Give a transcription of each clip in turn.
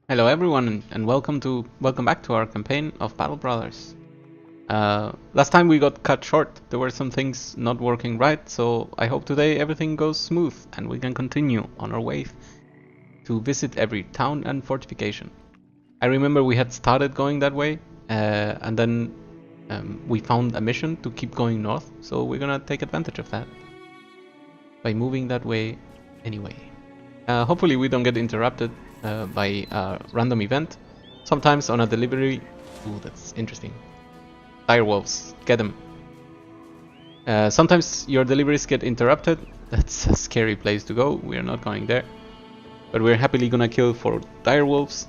Hello everyone and welcome back to our campaign of Battle Brothers. Last time we got cut short. There were some things not working right, so I hope today everything goes smooth and we can continue on our way to visit every town and fortification. I remember we had started going that way and then we found a mission to keep going north, so we're gonna take advantage of that by moving that way anyway. Hopefully we don't get interrupted by a random event. Sometimes on a delivery... Ooh, that's interesting. Direwolves, get them. Sometimes your deliveries get interrupted. That's a scary place to go. We're not going there. But we're happily gonna kill 4 direwolves.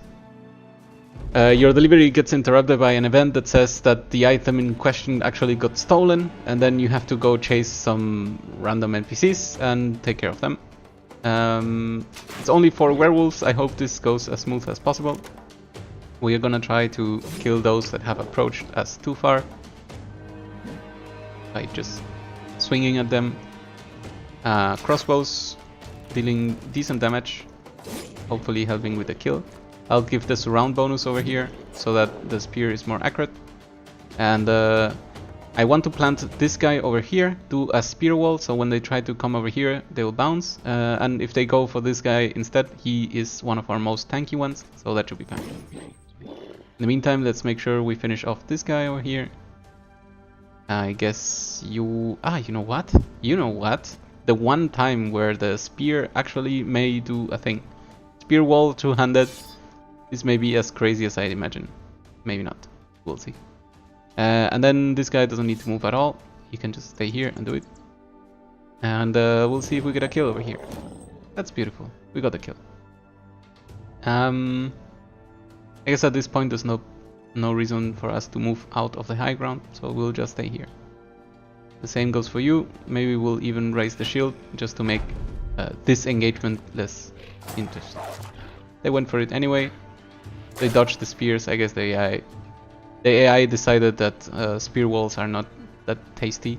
Your delivery gets interrupted by an event that says that the item in question actually got stolen, and then you have to go chase some random NPCs and take care of them. It's only 4 werewolves. I hope this goes as smooth as possible. We are gonna try to kill those that have approached us too far by just swinging at them. Crossbows dealing decent damage, hopefully helping with the kill. I'll give the surround bonus over here so that the spear is more accurate. And I want to plant this guy over here, do a spear wall, so when they try to come over here, they will bounce. And if they go for this guy instead, he is one of our most tanky ones, so that should be fine. In the meantime, let's make sure we finish off this guy over here. I guess you... you know what? You know what? The one time where the spear actually may do a thing. Spear wall, two-handed. This may be as crazy as I'd imagine. Maybe not. We'll see. And then this guy doesn't need to move at all. He can just stay here and do it. And we'll see if we get a kill over here. That's beautiful. We got the kill. I guess at this point there's no reason for us to move out of the high ground, so we'll just stay here. The same goes for you. Maybe we'll even raise the shield just to make this engagement less interesting. They went for it anyway. They dodged the spears. I guess the AI decided that spear walls are not that tasty.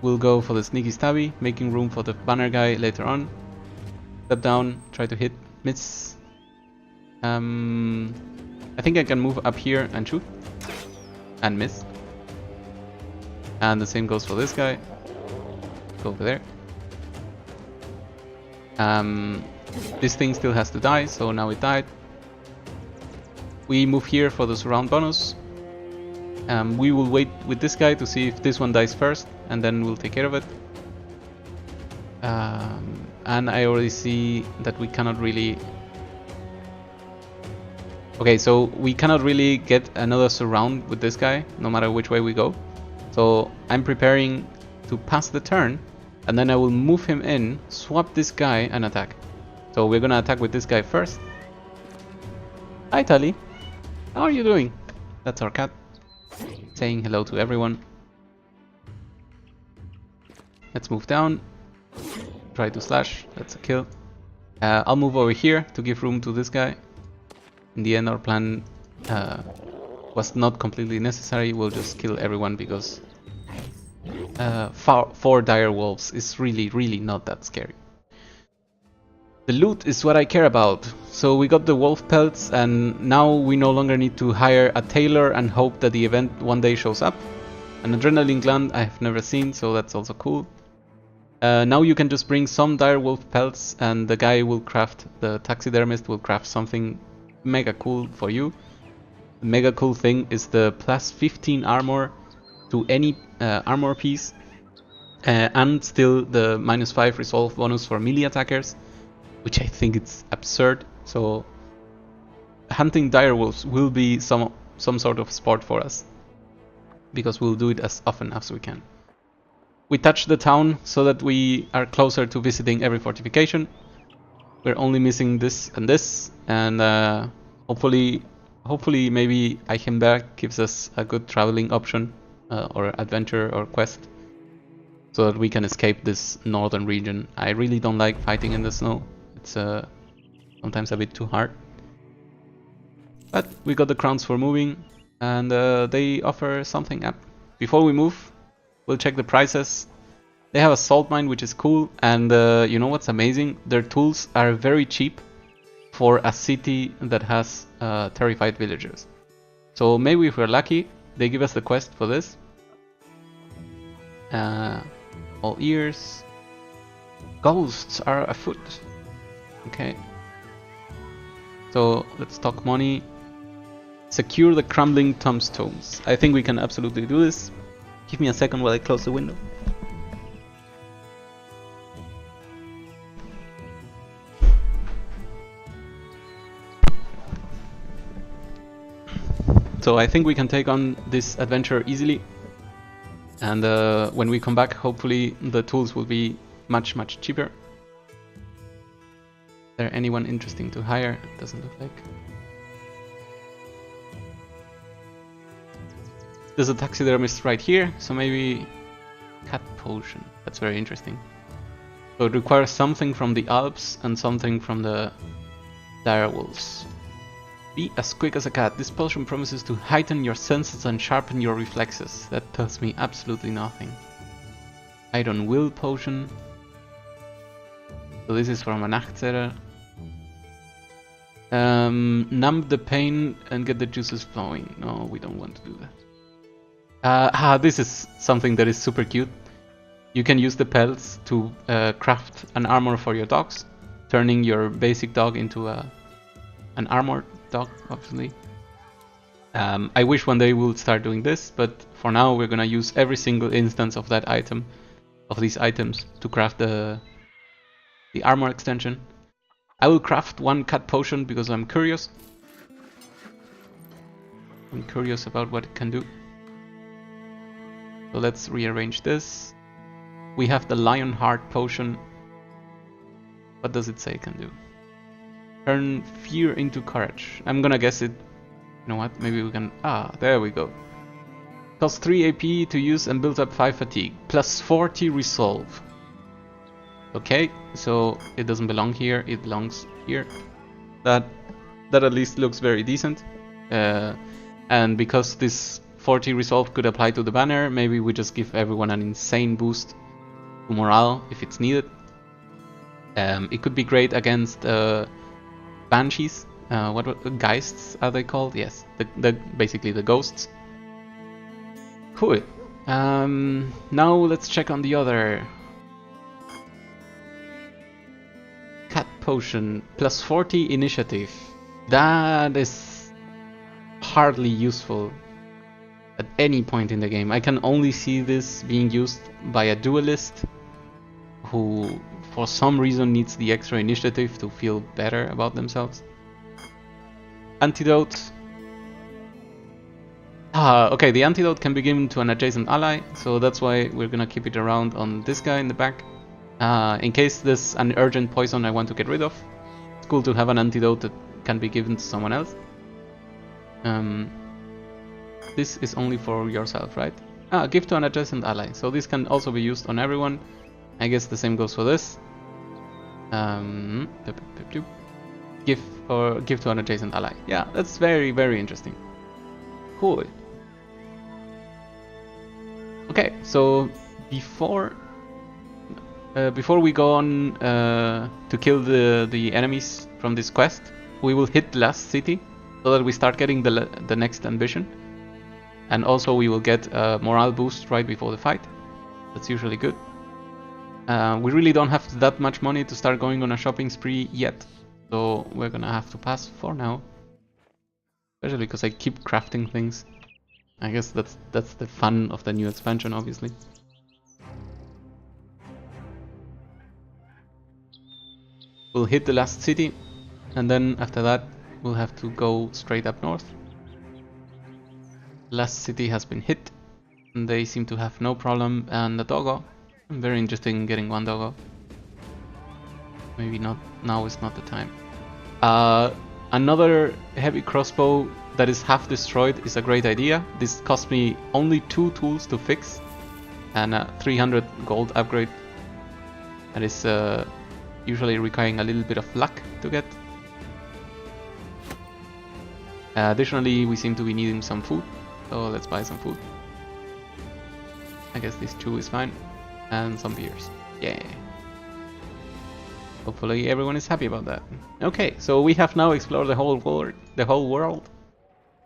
We'll go for the sneaky stabby, making room for the banner guy later on. Step down, try to hit, miss. I think I can move up here and shoot. And miss. And the same goes for this guy. Go over there. This thing still has to die, so now it died. We move here for the surround bonus. We will wait with this guy to see if this one dies first, and then we'll take care of it. And I already see that we cannot really... Okay, so we cannot really get another surround with this guy, no matter which way we go. So I'm preparing to pass the turn, and then I will move him in, swap this guy, and attack. So we're gonna attack with this guy first. Hi Tali, how are you doing? That's our cat, saying hello to everyone. Let's move down, try to slash, that's a kill. I'll move over here to give room to this guy. In the end our plan was not completely necessary. We'll just kill everyone because 4 dire wolves is really not that scary. The loot is what I care about. So we got the wolf pelts, and now we no longer need to hire a tailor and hope that the event one day shows up. An adrenaline gland I have never seen, so that's also cool. Now you can just bring some dire wolf pelts and the guy will craft, the taxidermist will craft something mega cool for you. The mega cool thing is the plus 15 armor to any armor piece, and still the minus 5 resolve bonus for melee attackers, which I think it's absurd. So hunting direwolves will be some sort of sport for us, because we'll do it as often as we can. We touch the town so that we are closer to visiting every fortification. We're only missing this, and hopefully maybe Eichenberg gives us a good traveling option or adventure or quest, so that we can escape this northern region. I really don't like fighting in the snow. It's sometimes a bit too hard. But we got the crowns for moving, and they offer something up. Before we move, we'll check the prices. They have a salt mine, which is cool, and you know what's amazing? Their tools are very cheap. for a city that has terrified villagers. So maybe if we're lucky, they give us the quest for this. All ears. Ghosts are afoot. Okay. So let's talk money. Secure the crumbling tombstones. I think we can absolutely do this. Give me a second while I close the window. So I think we can take on this adventure easily. And when we come back, hopefully the tools will be much cheaper. Is there anyone interesting to hire? It doesn't look like. There's a taxidermist right here, so maybe cat potion. That's very interesting. So it requires something from the Alps and something from the dire wolves. Be as quick as a cat. This potion promises to heighten your senses and sharpen your reflexes. That tells me absolutely nothing. Iron will potion. So this is from a Nachtzerer. Numb the pain and get the juices flowing. No, we don't want to do that. This is something that is super cute. You can use the pelts to craft an armor for your dogs, turning your basic dog into an armored dog, obviously. I wish one day we'll start doing this, but for now we're gonna use every single instance of that item, of these items, to craft the armor extension. I will craft one cat potion because I'm curious. I'm curious about what it can do. So let's rearrange this. We have the Lion Heart potion. What does it say it can do? Turn fear into courage. I'm gonna guess it. You know what? Maybe we can. There we go. Costs 3 AP to use and builds up 5 fatigue. Plus 40 resolve. Okay, so it doesn't belong here. It belongs here. That at least looks very decent. And because this 40 resolve could apply to the banner, maybe we just give everyone an insane boost to morale if it's needed. It could be great against banshees. What geists are they called? Yes, basically the ghosts. Cool. Now let's check on the other cat potion. Plus 40 initiative. That is hardly useful at any point in the game. I can only see this being used by a duelist who for some reason needs the extra initiative to feel better about themselves. Antidote. Okay, the antidote can be given to an adjacent ally, so that's why we're gonna keep it around on this guy in the back. In case there's an urgent poison I want to get rid of, it's cool to have an antidote that can be given to someone else. This is only for yourself, right? Give to an adjacent ally. So this can also be used on everyone. I guess the same goes for this. Give to an adjacent ally. Yeah, that's very interesting. Cool. Okay, so before we go on to kill the enemies from this quest, we will hit the last city so that we start getting the next ambition. And also we will get a morale boost right before the fight. That's usually good. We really don't have that much money to start going on a shopping spree yet. So we're gonna have to pass for now. Especially because I keep crafting things. I guess that's the fun of the new expansion, obviously. We'll hit the last city. And then after that we'll have to go straight up north. Last city has been hit, and they seem to have no problem. And the doggo, I'm very interested in getting one doggo. Maybe not now is not the time. Another heavy crossbow that is half destroyed is a great idea. This cost me only 2 tools to fix and a 300 gold upgrade. That is usually requiring a little bit of luck to get. Additionally, we seem to be needing some food. So let's buy some food. I guess this 2 is fine. And some beers. Yeah. Hopefully everyone is happy about that. Okay, so we have now explored the whole world,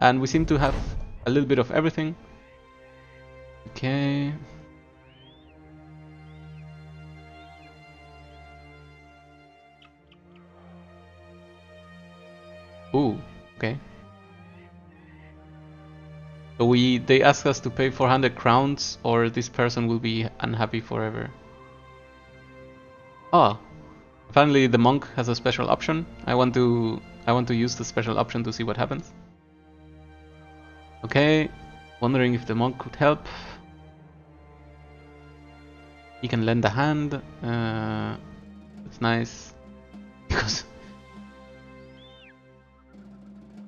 and we seem to have a little bit of everything. Okay. Ooh, okay. So they ask us to pay 400 crowns or this person will be unhappy forever. Oh, finally the monk has a special option. I want to use the special option to see what happens. Okay, wondering if the monk could help. He can lend a hand. It's nice because.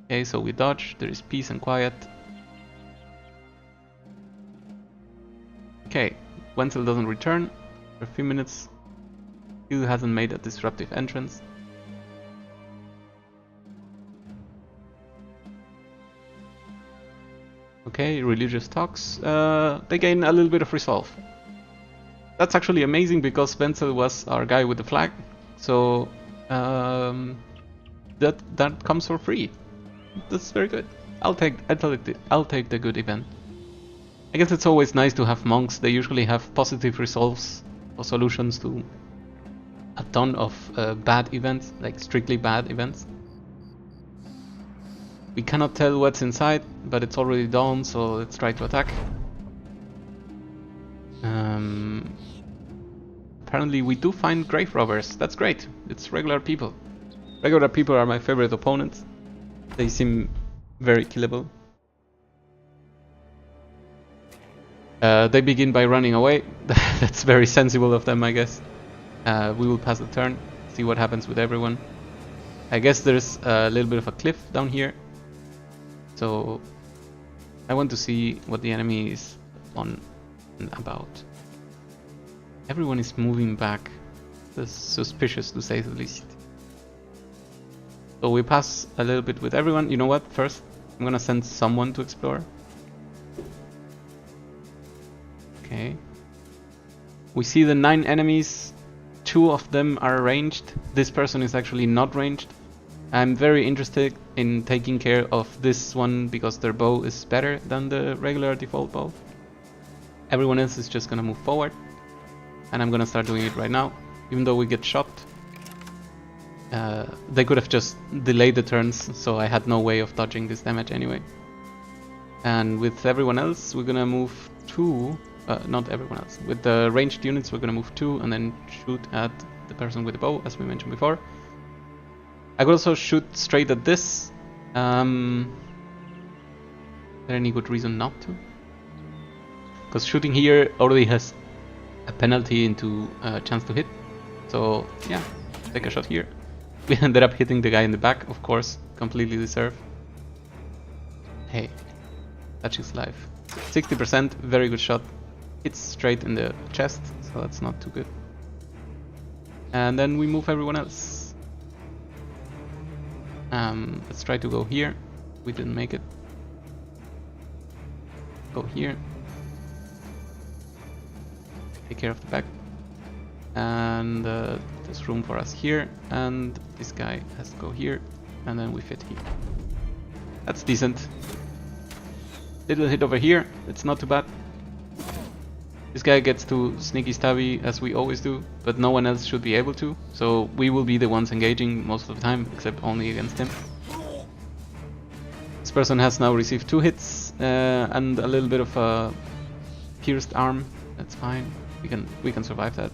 Okay, so we dodge. There is peace and quiet. Okay, Wenzel doesn't return for a few minutes. Still hasn't made a disruptive entrance. Okay, religious talks. They gain a little bit of resolve. That's actually amazing because Wenzel was our guy with the flag, so that comes for free. That's very good. I'll take the good event. I guess it's always nice to have monks. They usually have positive resolves or solutions to a ton of bad events, like strictly bad events. We cannot tell what's inside, but it's already dawn, so let's try to attack. Apparently we do find grave robbers. That's great. It's regular people. Regular people are my favorite opponents. They seem very killable. They begin by running away. That's very sensible of them, I guess. We will pass the turn, see what happens with everyone. I guess there's a little bit of a cliff down here. So I want to see what the enemy is on and about. Everyone is moving back. That's suspicious to say the least. So we pass a little bit with everyone. You know what? First, I'm gonna send someone to explore. Okay. We see the 9 enemies. 2 of them are ranged. This person is actually not ranged. I'm very interested in taking care of this one because their bow is better than the regular default bow. Everyone else is just gonna move forward. And I'm gonna start doing it right now. Even though we get shot. They could have just delayed the turns, so I had no way of dodging this damage anyway. And with everyone else, we're gonna move 2. Not everyone else. With the ranged units, we're gonna move 2 and then shoot at the person with the bow, as we mentioned before. I could also shoot straight at this. Is there any good reason not to? Because shooting here already has a penalty into chance to hit. So yeah, take a shot here. We ended up hitting the guy in the back, of course, completely deserved. Hey, that's his life. 60%, very good shot. Hits straight in the chest, so that's not too good. And then we move everyone else. Let's try to go here. We didn't make it. Go here. Take care of the back. And there's room for us here. And this guy has to go here. And then we fit here. That's decent. Little hit over here. It's not too bad. This guy gets to sneaky stabby as we always do, but no one else should be able to, so we will be the ones engaging most of the time, except only against him. This person has now received 2 hits and a little bit of a pierced arm. That's fine. We can survive that.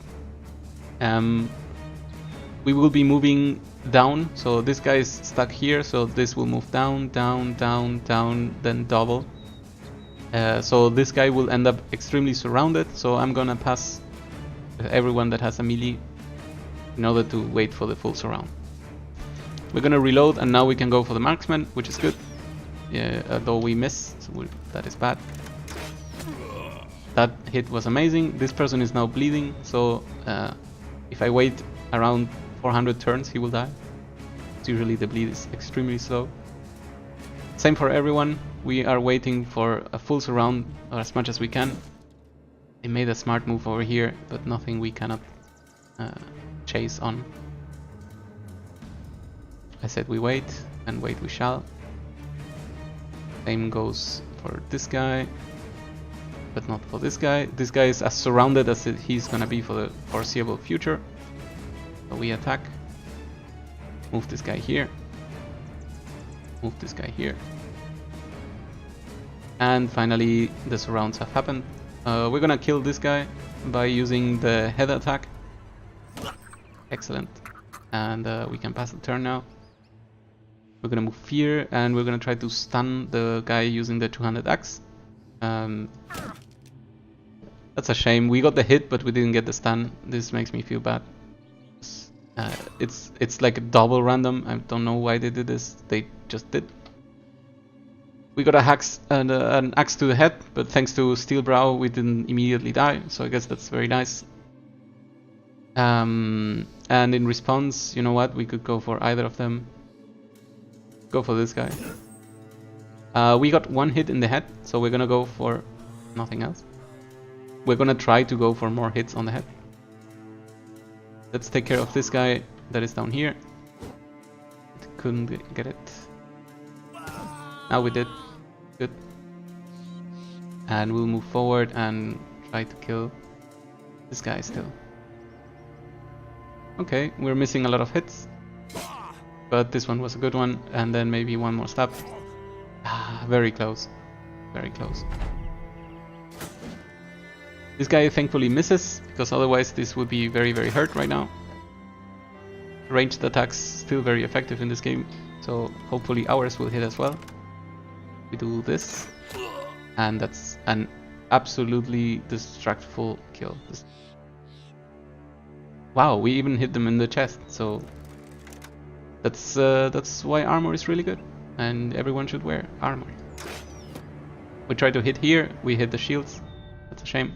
We will be moving down, so this guy is stuck here, so this will move down, down, down, down, then double. So this guy will end up extremely surrounded, so I'm gonna pass everyone that has a melee in order to wait for the full surround. We're gonna reload and now we can go for the marksman, which is good. Though we miss, so that is bad. That hit was amazing. This person is now bleeding, so if I wait around 400 turns he will die. Usually the bleed is extremely slow. Same for everyone. We are waiting for a full surround, or as much as we can. They made a smart move over here, but nothing we cannot chase on. I said we wait, and wait we shall. Same goes for this guy, but not for this guy. This guy is as surrounded as he's gonna be for the foreseeable future. So we attack. Move this guy here. Move this guy here. And finally the surrounds have happened. We're gonna kill this guy by using the head attack. Excellent. And we can pass the turn now. We're gonna move here and we're gonna try to stun the guy using the two-handed axe. That's a shame. We got the hit but we didn't get the stun. This makes me feel bad. It's like a double random. I don't know why they did this. They just did. We got an axe to the head, but thanks to Steel Brow we didn't immediately die, so I guess that's very nice. And in response, you know what, we could go for either of them. Go for this guy. We got one hit in the head, so we're gonna go for nothing else. We're gonna try to go for more hits on the head. Let's take care of this guy that is down here. Couldn't get it. Now we did. Good. And we'll move forward and try to kill this guy still. Okay, we're missing a lot of hits. But this one was a good one. And then maybe one more stab. Very close. Very close. This guy thankfully misses, because otherwise this would be very, very hurt right now. Ranged attacks still very effective in this game. So hopefully ours will hit as well. We do this, and that's an absolutely distractful kill. Wow, we even hit them in the chest, so that's why armor is really good, and everyone should wear armor. We try to hit here, we hit the shields, that's a shame.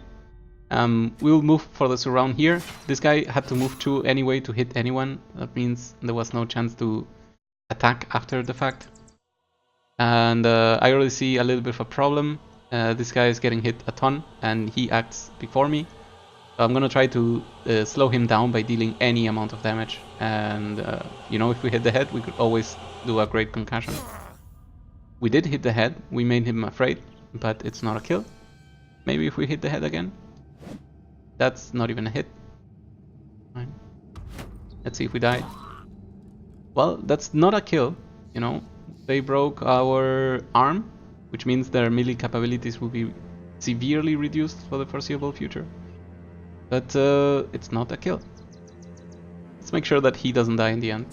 We'll move for the surround here. This guy had to move 2 anyway to hit anyone, that means there was no chance to attack after the fact. And I already see a little bit of a problem. This guy is getting hit a ton and he acts before me. So I'm gonna try to slow him down by dealing any amount of damage. And you know, if we hit the head, we could always do a great concussion. We did hit the head, we made him afraid, but it's not a kill. Maybe if we hit the head again. That's not even a hit. Fine. Let's see if we die. Well, that's not a kill, you know. They broke our arm, which means their melee capabilities will be severely reduced for the foreseeable future. But it's not a kill. Let's make sure that he doesn't die in the end.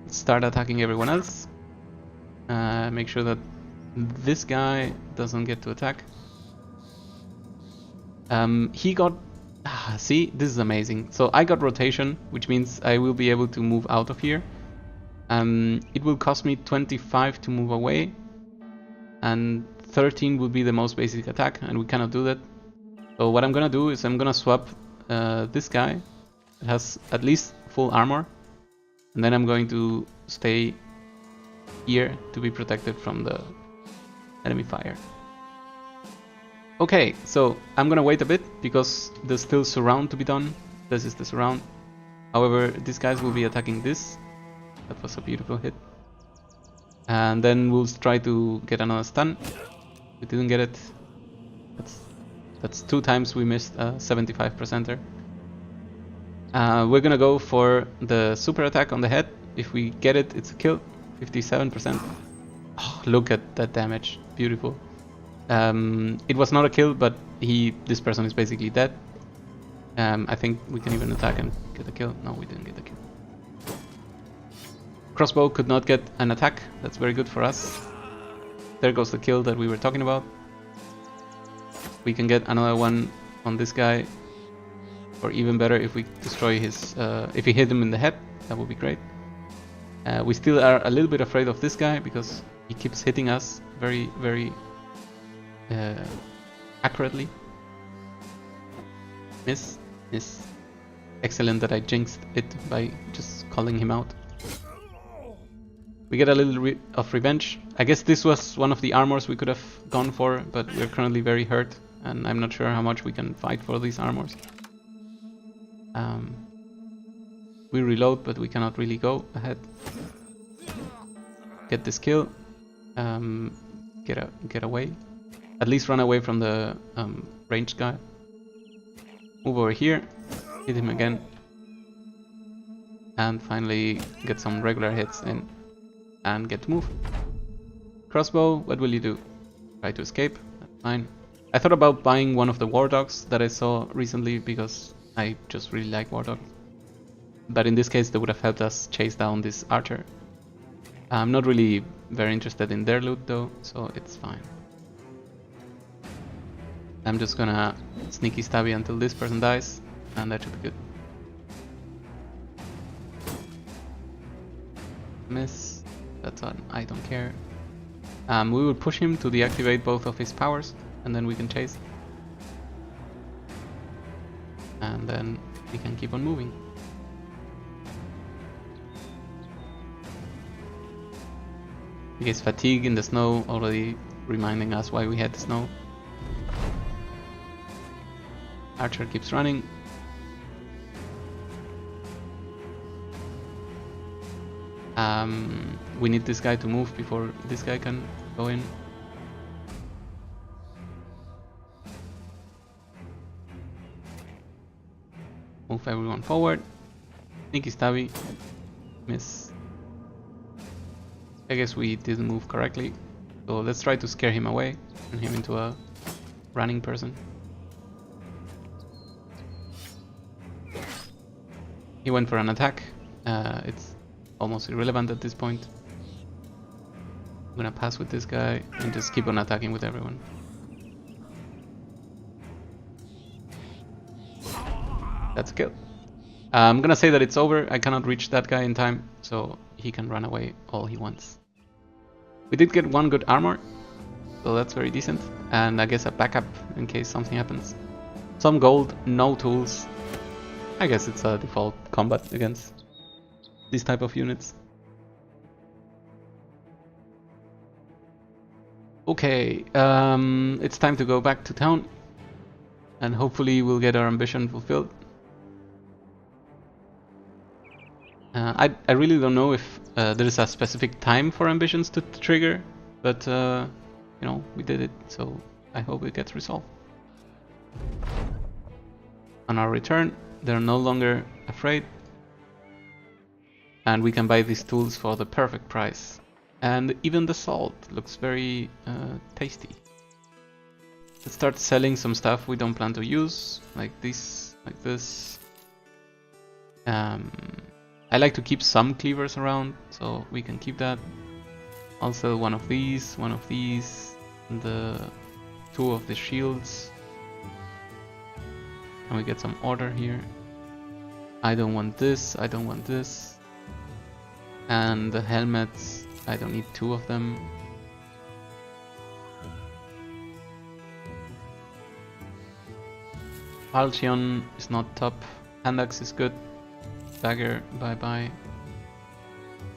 Let's start attacking everyone else. Make sure that this guy doesn't get to attack. He got... see, this is amazing. So I got rotation, which means I will be able to move out of here. It will cost me 25 to move away, and 13 would be the most basic attack, and we cannot do that. So what I'm gonna do is I'm gonna swap this guy. It has at least full armor, and then I'm going to stay here to be protected from the enemy fire. Okay, so I'm gonna wait a bit because there's still surround to be done. This is the surround. However, these guys will be attacking this. That was a beautiful hit. And then we'll try to get another stun. We didn't get it. That's 2 times we missed a 75%er. We're gonna go for the super attack on the head. If we get it, it's a kill. 57%. Oh, look at that damage. Beautiful. It was not a kill, but this person is basically dead. I think we can even attack and get a kill. No, we didn't get a kill. Crossbow could not get an attack. That's very good for us. There goes the kill that we were talking about. We can get another one on this guy. Or even better, if we destroy his... if we hit him in the head, that would be great. We still are a little bit afraid of this guy because he keeps hitting us very, very accurately. Miss. Excellent that I jinxed it by just calling him out. We get a little of revenge. I guess this was one of the armors we could have gone for, but we're currently very hurt, and I'm not sure how much we can fight for these armors. We reload, but we cannot really go ahead. Get this kill. Get away. At least run away from the ranged guy. Move over here. Hit him again. And finally get some regular hits in. And get to move. Crossbow, what will you do? Try to escape. That's fine. I thought about buying one of the war dogs that I saw recently because I just really like war dogs. But in this case they would have helped us chase down this archer. I'm not really very interested in their loot though, so it's fine. I'm just gonna sneaky stabby until this person dies, and that should be good. Miss. That's on. I don't care. We will push him to deactivate both of his powers, and then we can chase. And then we can keep on moving. I guess fatigue in the snow already reminding us why we had the snow. Archer keeps running. We need this guy to move before this guy can go in. Move everyone forward. Sneaky stabby. Miss. I guess we didn't move correctly. So let's try to scare him away. Turn him into a running person. He went for an attack. It's almost irrelevant at this point. I'm gonna pass with this guy and just keep on attacking with everyone. That's a kill. I'm gonna say that it's over. I cannot reach that guy in time, so he can run away all he wants. We did get one good armor, so that's very decent. And I guess a backup in case something happens. Some gold, no tools. I guess it's a default combat against these type of units. Okay, it's time to go back to town. And hopefully we'll get our ambition fulfilled. I really don't know if there is a specific time for ambitions to trigger, but you know, we did it, so I hope it gets resolved. On our return, they're no longer afraid, and we can buy these tools for the perfect price. And even the salt looks very tasty. Let's start selling some stuff we don't plan to use, like this, like this. I like to keep some cleavers around, so we can keep that. I'll sell one of these, and the two of the shields. And we get some order here. I don't want this, I don't want this. And the helmets, I don't need two of them. Falchion is not top. Hand axe is good. Dagger, bye bye.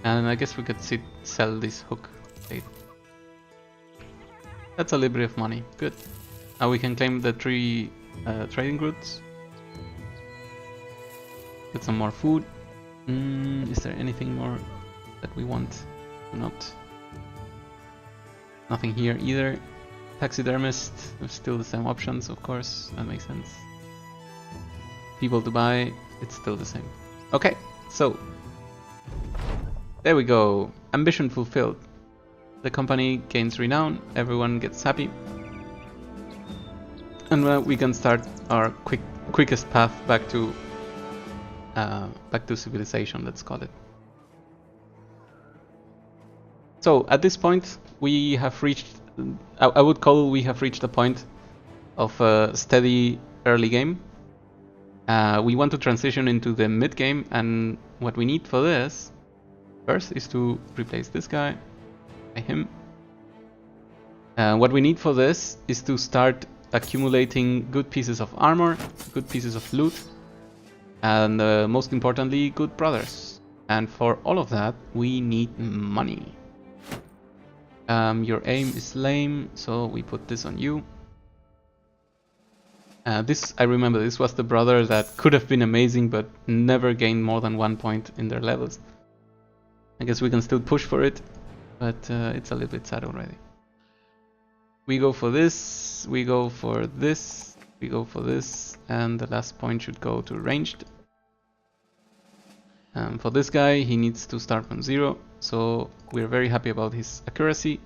And I guess we could sell this hook plate. That's a little bit of money. Good. Now we can claim the 3 trading goods. Get some more food. Is there anything more that we want? Not. Nothing here either. Taxidermist. Still the same options, of course. That makes sense. People to buy. It's still the same. Okay, so there we go. Ambition fulfilled. The company gains renown, everyone gets happy, and we can start our quickest path back to civilization. Let's call it. So at this point, we have reached. I would call we have reached a point of a steady early game. We want to transition into the mid game, and what we need for this first is to replace this guy by him. What we need for this is to start accumulating good pieces of armor, good pieces of loot, and most importantly, good brothers. And for all of that, we need money. Your aim is lame, so we put this on you. This, I remember, this was the brother that could have been amazing, but never gained more than 1 point in their levels. I guess we can still push for it, but it's a little bit sad already. We go for this, we go for this, we go for this, and the last point should go to ranged. For this guy, he needs to start from 0, so we're very happy about his accuracy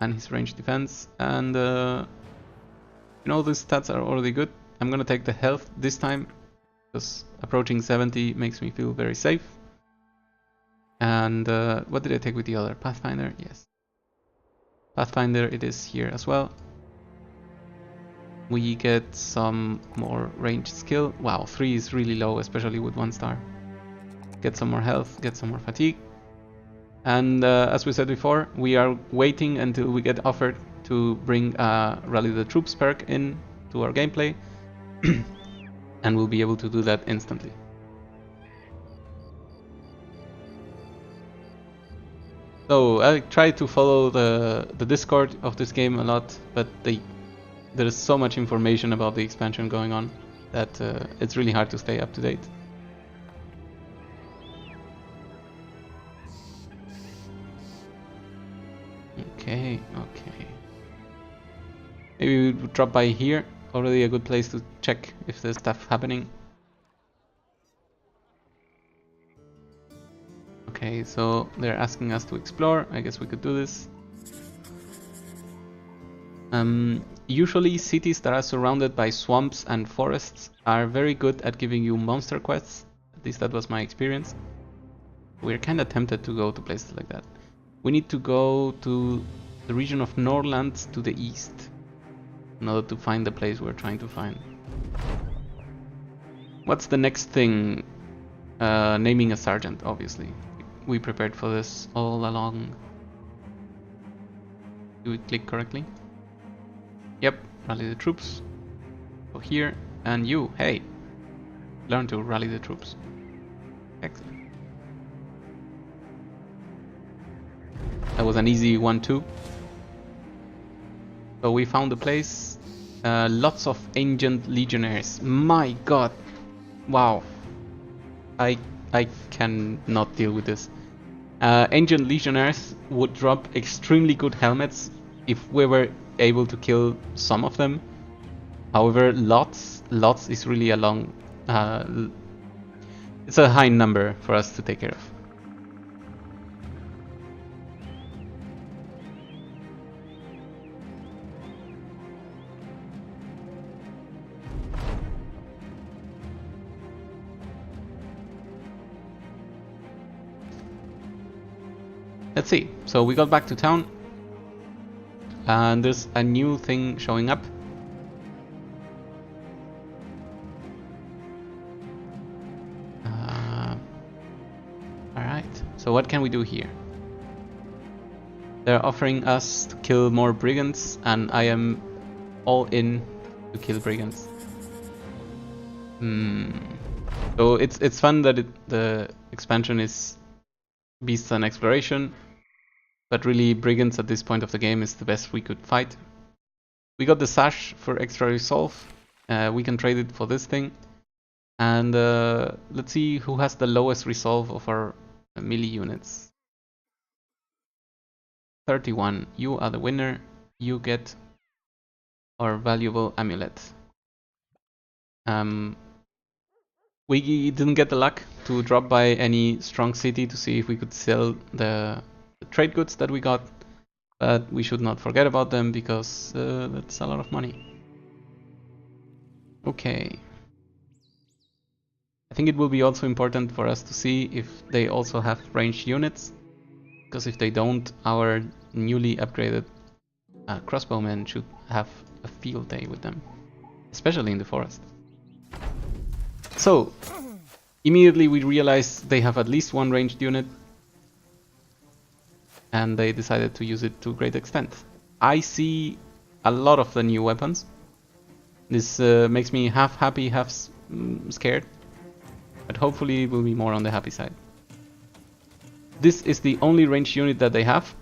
and his range defense, and you know, these stats are already good. I'm gonna take the health this time, because approaching 70 makes me feel very safe. And what did I take with the other? Pathfinder? Yes. Pathfinder, it is here as well. We get some more range skill. Wow, 3 is really low, especially with 1 star. Get some more health, get some more fatigue. And as we said before, we are waiting until we get offered to bring Rally the Troops perk in to our gameplay. And we'll be able to do that instantly. So I try to follow the Discord of this game a lot, but there is so much information about the expansion going on that it's really hard to stay up to date. Okay. Maybe we drop by here. Already a good place to check if there's stuff happening. Okay, so they're asking us to explore. I guess we could do this. Usually cities that are surrounded by swamps and forests are very good at giving you monster quests. At least that was my experience. We're kinda tempted to go to places like that. We need to go to the region of Norland to the east in order to find the place we're trying to find. What's the next thing? Naming a sergeant, obviously. We prepared for this all along. Do we click correctly? Yep, rally the troops. Go here, and you, hey, learn to rally the troops. Excellent. That was an easy 1-2. So we found a place. Lots of ancient legionnaires. My god. Wow. I cannot deal with this. Ancient legionnaires would drop extremely good helmets if we were able to kill some of them. However, lots is really a long... it's a high number for us to take care of. Let's see. So we got back to town, and there's a new thing showing up. Alright, so what can we do here? They're offering us to kill more brigands, and I am all in to kill brigands. So it's fun that the expansion is beasts and exploration, but really brigands at this point of the game is the best we could fight. We got the sash for extra resolve. We can trade it for this thing, and let's see who has the lowest resolve of our melee units. 31. You are the winner. You get our valuable amulet. We didn't get the luck to drop by any strong city to see if we could sell the trade goods that we got, but we should not forget about them because that's a lot of money. Okay. I think it will be also important for us to see if they also have ranged units, because if they don't, our newly upgraded crossbowmen should have a field day with them, especially in the forest. So, immediately we realized they have at least one ranged unit, and they decided to use it to a great extent. I see a lot of the new weapons. This makes me half happy, half scared, but hopefully it will be more on the happy side. This is the only ranged unit that they have,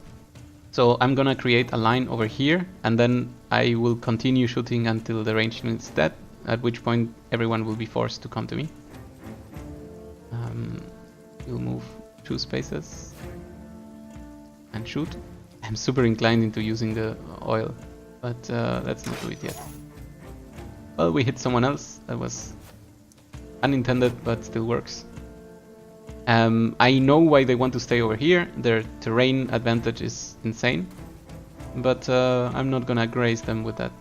So I'm gonna create a line over here, and then I will continue shooting until the ranged unit is dead, at which point everyone will be forced to come to me. We'll move 2 spaces and shoot. I'm super inclined into using the oil, but let's not do it yet. Well, we hit someone else. That was unintended, but still works. I know why they want to stay over here. Their terrain advantage is insane, but I'm not gonna graze them with that.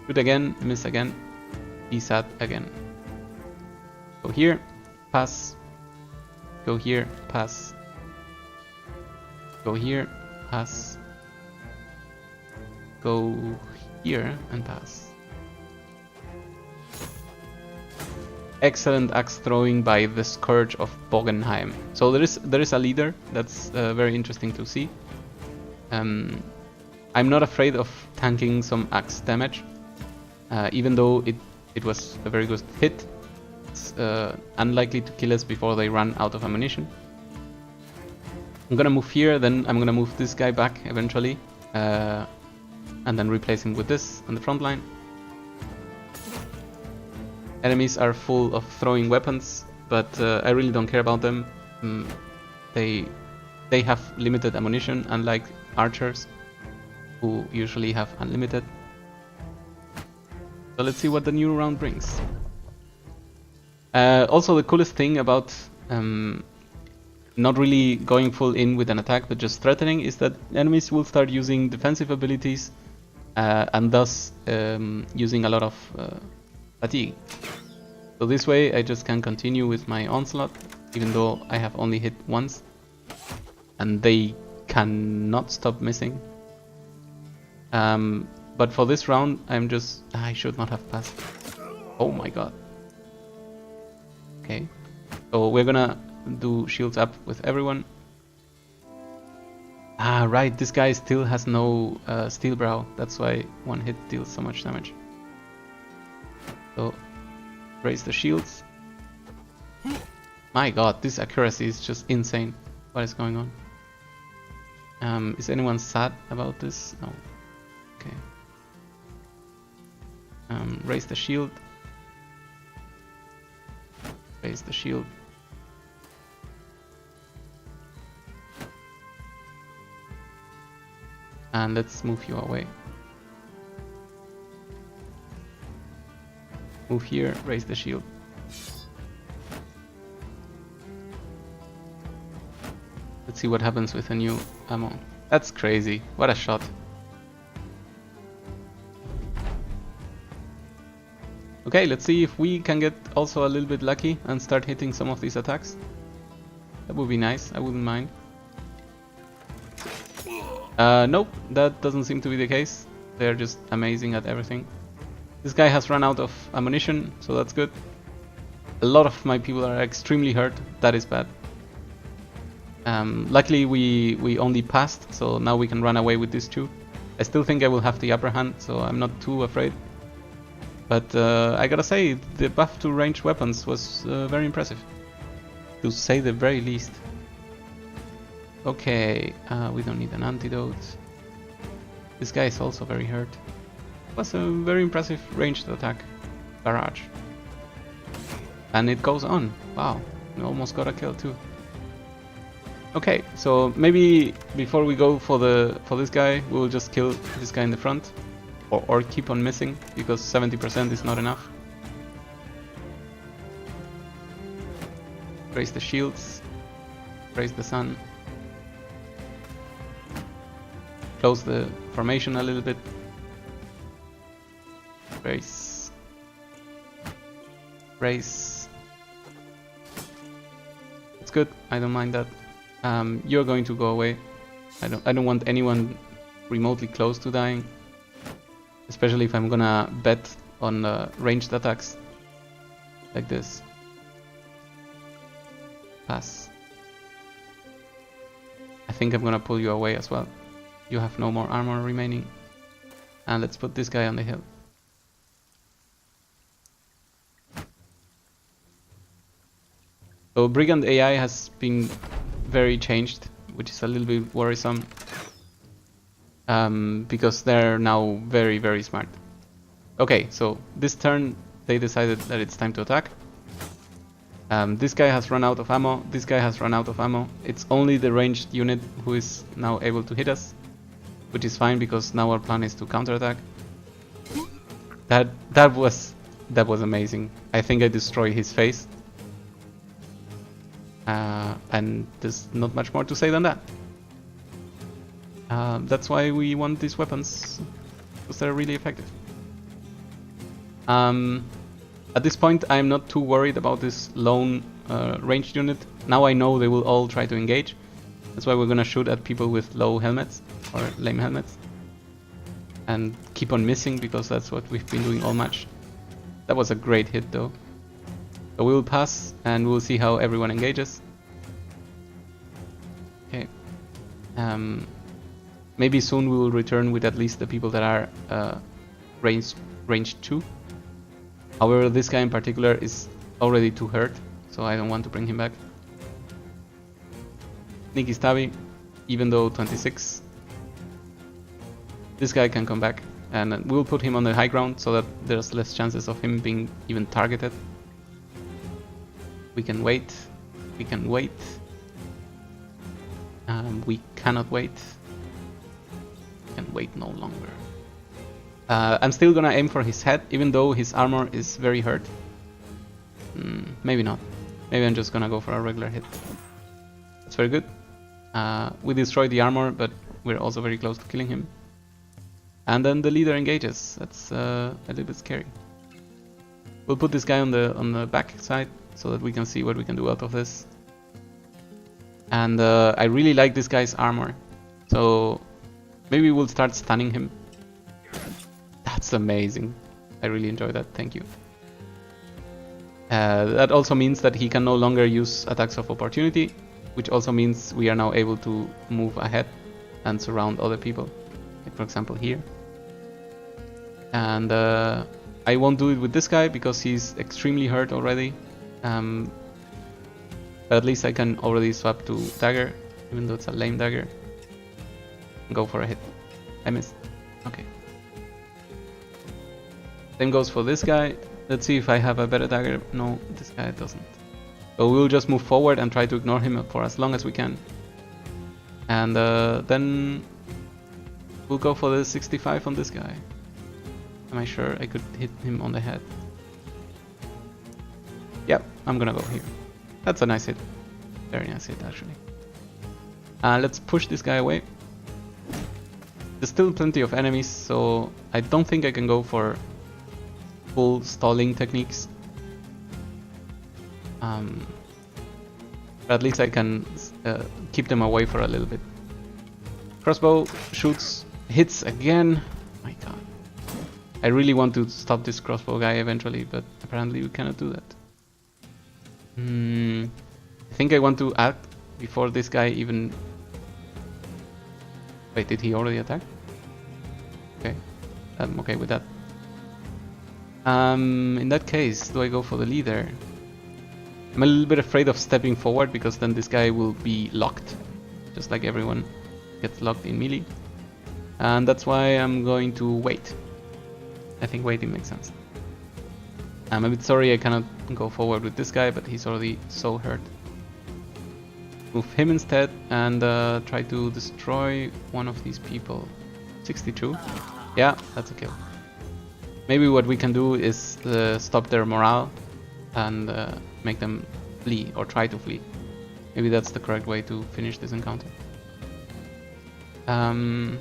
Shoot again, miss again, desat again. Go here, pass. Go here, pass. Go here, pass. Go here and pass. Excellent axe throwing by the Scourge of Bogenheim. So there is a leader. That's very interesting to see. I'm not afraid of tanking some axe damage, even though it was a very good hit. It's unlikely to kill us before they run out of ammunition. I'm gonna move here, then I'm gonna move this guy back eventually, and then replace him with this on the front line. Enemies are full of throwing weapons, but I really don't care about them. They have limited ammunition, unlike archers, who usually have unlimited. So let's see what the new round brings. Also, the coolest thing about not really going full in with an attack, but just threatening, is that enemies will start using defensive abilities, and thus using a lot of fatigue. So this way I just can continue with my onslaught, even though I have only hit once, and they cannot stop missing. But for this round I should not have passed. Oh my god. Okay, so we're gonna do shields up with everyone. Ah, right, this guy still has no steel brow. That's why one hit deals so much damage. So, raise the shields. My god, this accuracy is just insane. What is going on? Is anyone sad about this? No. Okay. Raise the shield. Raise the shield. And let's move you away. Move here, raise the shield. Let's see what happens with a new ammo. That's crazy. What a shot. Okay, let's see if we can get also a little bit lucky and start hitting some of these attacks. That would be nice, I wouldn't mind. Nope, that doesn't seem to be the case. They're just amazing at everything. This guy has run out of ammunition, so that's good. A lot of my people are extremely hurt. That is bad. Luckily we only passed, so now we can run away with these two. I still think I will have the upper hand, so I'm not too afraid. But I gotta say, the buff to ranged weapons was very impressive, to say the very least. Okay, we don't need an antidote. This guy is also very hurt. It was a very impressive ranged attack. Barrage. And it goes on. Wow, we almost got a kill too. Okay, so maybe before we go for this guy, we'll just kill this guy in the front. Or keep on missing, because 70% is not enough. Raise the shields. Raise the sun. Close the formation a little bit. Raise. Raise. It's good, I don't mind that. You're going to go away. I don't want anyone remotely close to dying. Especially if I'm gonna bet on ranged attacks like this. Pass. I think I'm gonna pull you away as well. You have no more armor remaining. And let's put this guy on the hill. So Brigand AI has been very changed which is a little bit worrisome. Because they're now very, very smart. Okay, so this turn they decided that it's time to attack. This guy has run out of ammo, this guy has run out of ammo. It's only the ranged unit who is now able to hit us, which is fine because now our plan is to counterattack. That was amazing. I think I destroyed his face. And there's not much more to say than that. That's why we want these weapons, because they're really effective. At this point, I'm not too worried about this lone ranged unit. Now I know they will all try to engage. That's why we're gonna shoot at people with low helmets or lame helmets. And keep on missing, because that's what we've been doing all match. That was a great hit though. So we will pass and we'll see how everyone engages. Okay. Maybe soon we will return with at least the people that are range 2. However, this guy in particular is already too hurt, so I don't want to bring him back. Sneaky Stabby, even though 26. This guy can come back, and we'll put him on the high ground so that there's less chances of him being even targeted. We can wait. We can wait. We cannot wait. We can wait no longer. I'm still gonna aim for his head, even though his armor is very hurt. Maybe not. Maybe I'm just gonna go for a regular hit. That's very good. We destroyed the armor, but we're also very close to killing him. And then the leader engages. That's a little bit scary. We'll put this guy on the back side so that we can see what we can do out of this. And I really like this guy's armor, so maybe we'll start stunning him. That's amazing. I really enjoy that. Thank you. That also means that he can no longer use attacks of opportunity, which also means we are now able to move ahead and surround other people, like for example here. And I won't do it with this guy because he's extremely hurt already. But at least I can already swap to dagger, even though it's a lame dagger. Go for a hit. I missed. Okay. Same goes for this guy. Let's see if I have a better dagger. No, this guy doesn't. So we'll just move forward and try to ignore him for as long as we can. And then we'll go for the 65 on this guy. Am I sure I could hit him on the head? Yep, I'm gonna go here. That's a nice hit. Very nice hit, actually. Let's push this guy away. There's still plenty of enemies, so I don't think I can go for full stalling techniques. But at least I can keep them away for a little bit. Crossbow shoots, hits again. My god. I really want to stop this crossbow guy eventually, but apparently we cannot do that. I think I want to act before this guy even... Wait, did he already attack? Okay, I'm okay with that. In that case, do I go for the leader? I'm a little bit afraid of stepping forward because then this guy will be locked, just like everyone gets locked in melee. And that's why I'm going to wait. I think waiting makes sense. I'm a bit sorry I cannot go forward with this guy, but he's already so hurt. Move him instead and try to destroy one of these people. 62? Yeah, that's a kill. Maybe what we can do is stop their morale and make them flee or try to flee. Maybe that's the correct way to finish this encounter. I'm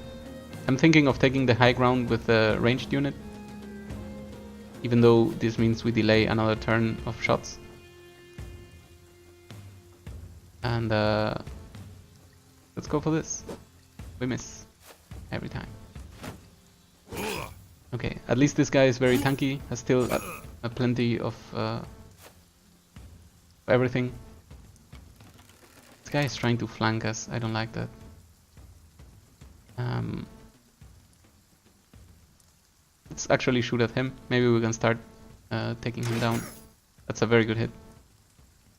thinking of taking the high ground with the ranged unit, even though this means we delay another turn of shots. And let's go for this. We miss every time. Okay, at least this guy is very tanky, has still a plenty of everything. This guy is trying to flank us, I don't like that. Let's actually shoot at him. Maybe we can start taking him down. That's a very good hit.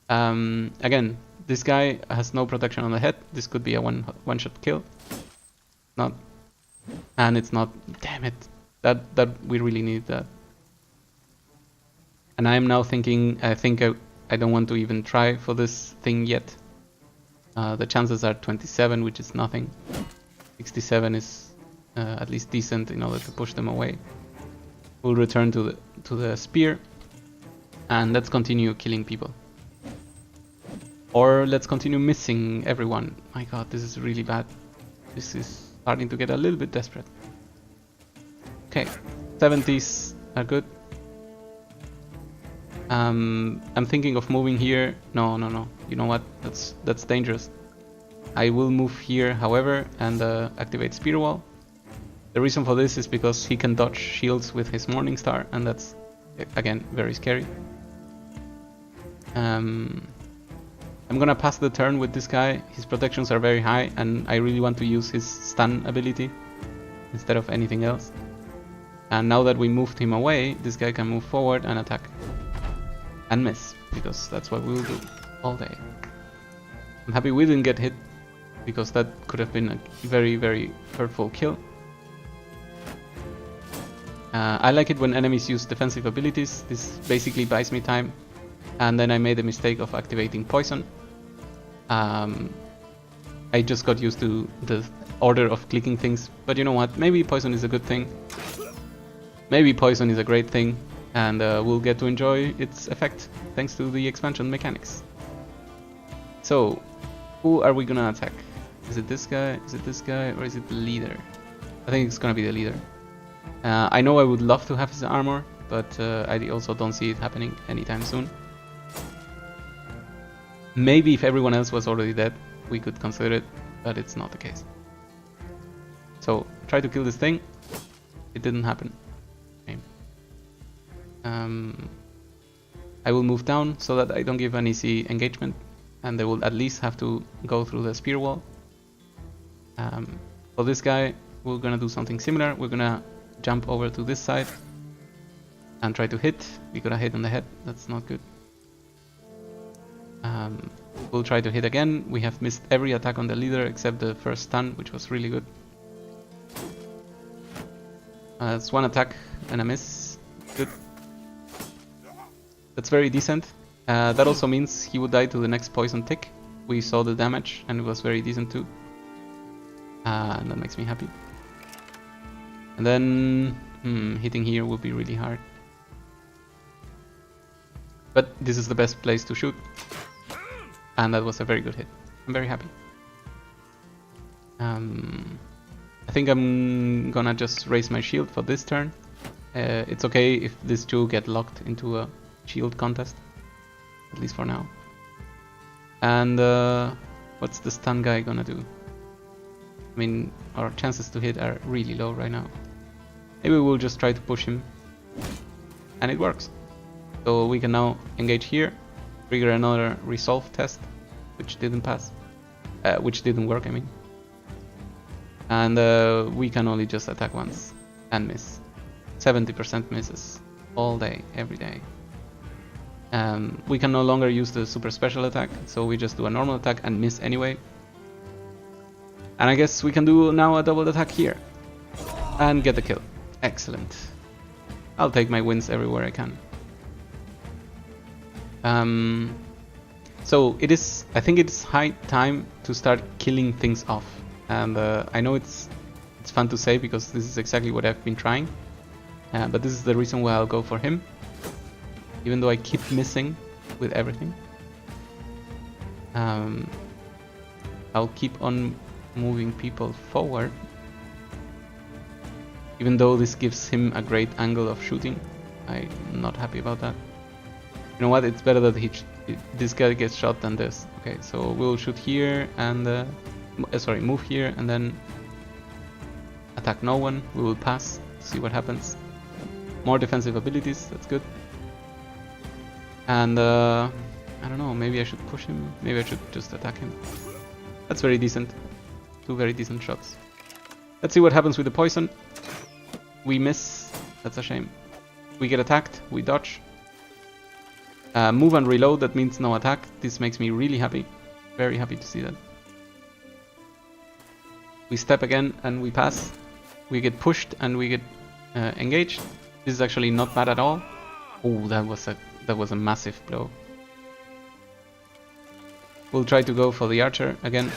Again, This guy has no protection on the head. This could be a one-shot kill. Not. And it's not. Damn it. That we really need that. And I am now thinking, I think I don't want to even try for this thing yet. The chances are 27, which is nothing. 67 is at least decent in order to push them away. We'll return to the spear, and let's continue killing people. Or let's continue missing everyone. My god, this is really bad. This is starting to get a little bit desperate. Okay, 70s are good. I'm thinking of moving here. No. You know what? That's dangerous. I will move here, however, and activate Spear Wall. The reason for this is because he can dodge shields with his Morning Star, and that's, again, very scary. I'm gonna pass the turn with this guy. His protections are very high, and I really want to use his stun ability instead of anything else. And now that we moved him away, this guy can move forward and attack. And miss, because that's what we will do all day. I'm happy we didn't get hit, because that could have been a very, very hurtful kill. I like it when enemies use defensive abilities. This basically buys me time. And then I made the mistake of activating poison. I just got used to the order of clicking things, but you know what, maybe poison is a good thing. Maybe poison is a great thing, and we'll get to enjoy its effect thanks to the expansion mechanics. So, who are we gonna attack? Is it this guy, is it this guy, or is it the leader? I think it's gonna be the leader. I know I would love to have his armor, but I also don't see it happening anytime soon. Maybe if everyone else was already dead, we could consider it, but it's not the case. So, try to kill this thing. It didn't happen. Okay. I will move down so that I don't give an easy engagement, and they will at least have to go through the spear wall. For this guy, we're gonna do something similar. We're gonna jump over to this side and try to hit. We got a hit on the head, that's not good. We'll try to hit again. We have missed every attack on the leader except the first stun, which was really good. That's one attack and a miss. Good. That's very decent. That also means he would die to the next poison tick. We saw the damage and it was very decent too. And that makes me happy. And then hitting here will be really hard. But this is the best place to shoot. And that was a very good hit. I'm very happy. I think I'm gonna just raise my shield for this turn. It's okay if these two get locked into a shield contest. At least for now. And what's the stun guy gonna do? I mean, our chances to hit are really low right now. Maybe we'll just try to push him. And it works. So we can now engage here. Trigger another resolve test, which didn't pass, which didn't work, I mean. And we can only just attack once and miss. 70% misses all day, every day. We can no longer use the super special attack, so we just do a normal attack and miss anyway. And I guess we can do now a double attack here and get the kill. Excellent. I'll take my wins everywhere I can. So it is, I think it's high time to start killing things off. And I know it's fun to say because this is exactly what I've been trying. But this is the reason why I'll go for him. Even though I keep missing with everything. I'll keep on moving people forward. Even though this gives him a great angle of shooting. I'm not happy about that. You know what, it's better that this guy gets shot than this. Okay, so we'll shoot here and sorry, move here and then attack no one. We will pass, see what happens. More defensive abilities, that's good. And I don't know, maybe I should push him, maybe I should just attack him. That's very decent. Two very decent shots. Let's see what happens with the poison. We miss, that's a shame. We get attacked, we dodge. Move and reload, that means no attack. This makes me really happy. Very happy to see that. We step again and we pass. We get pushed and we get engaged. This is actually not bad at all. Oh, that was a massive blow. We'll try to go for the archer again.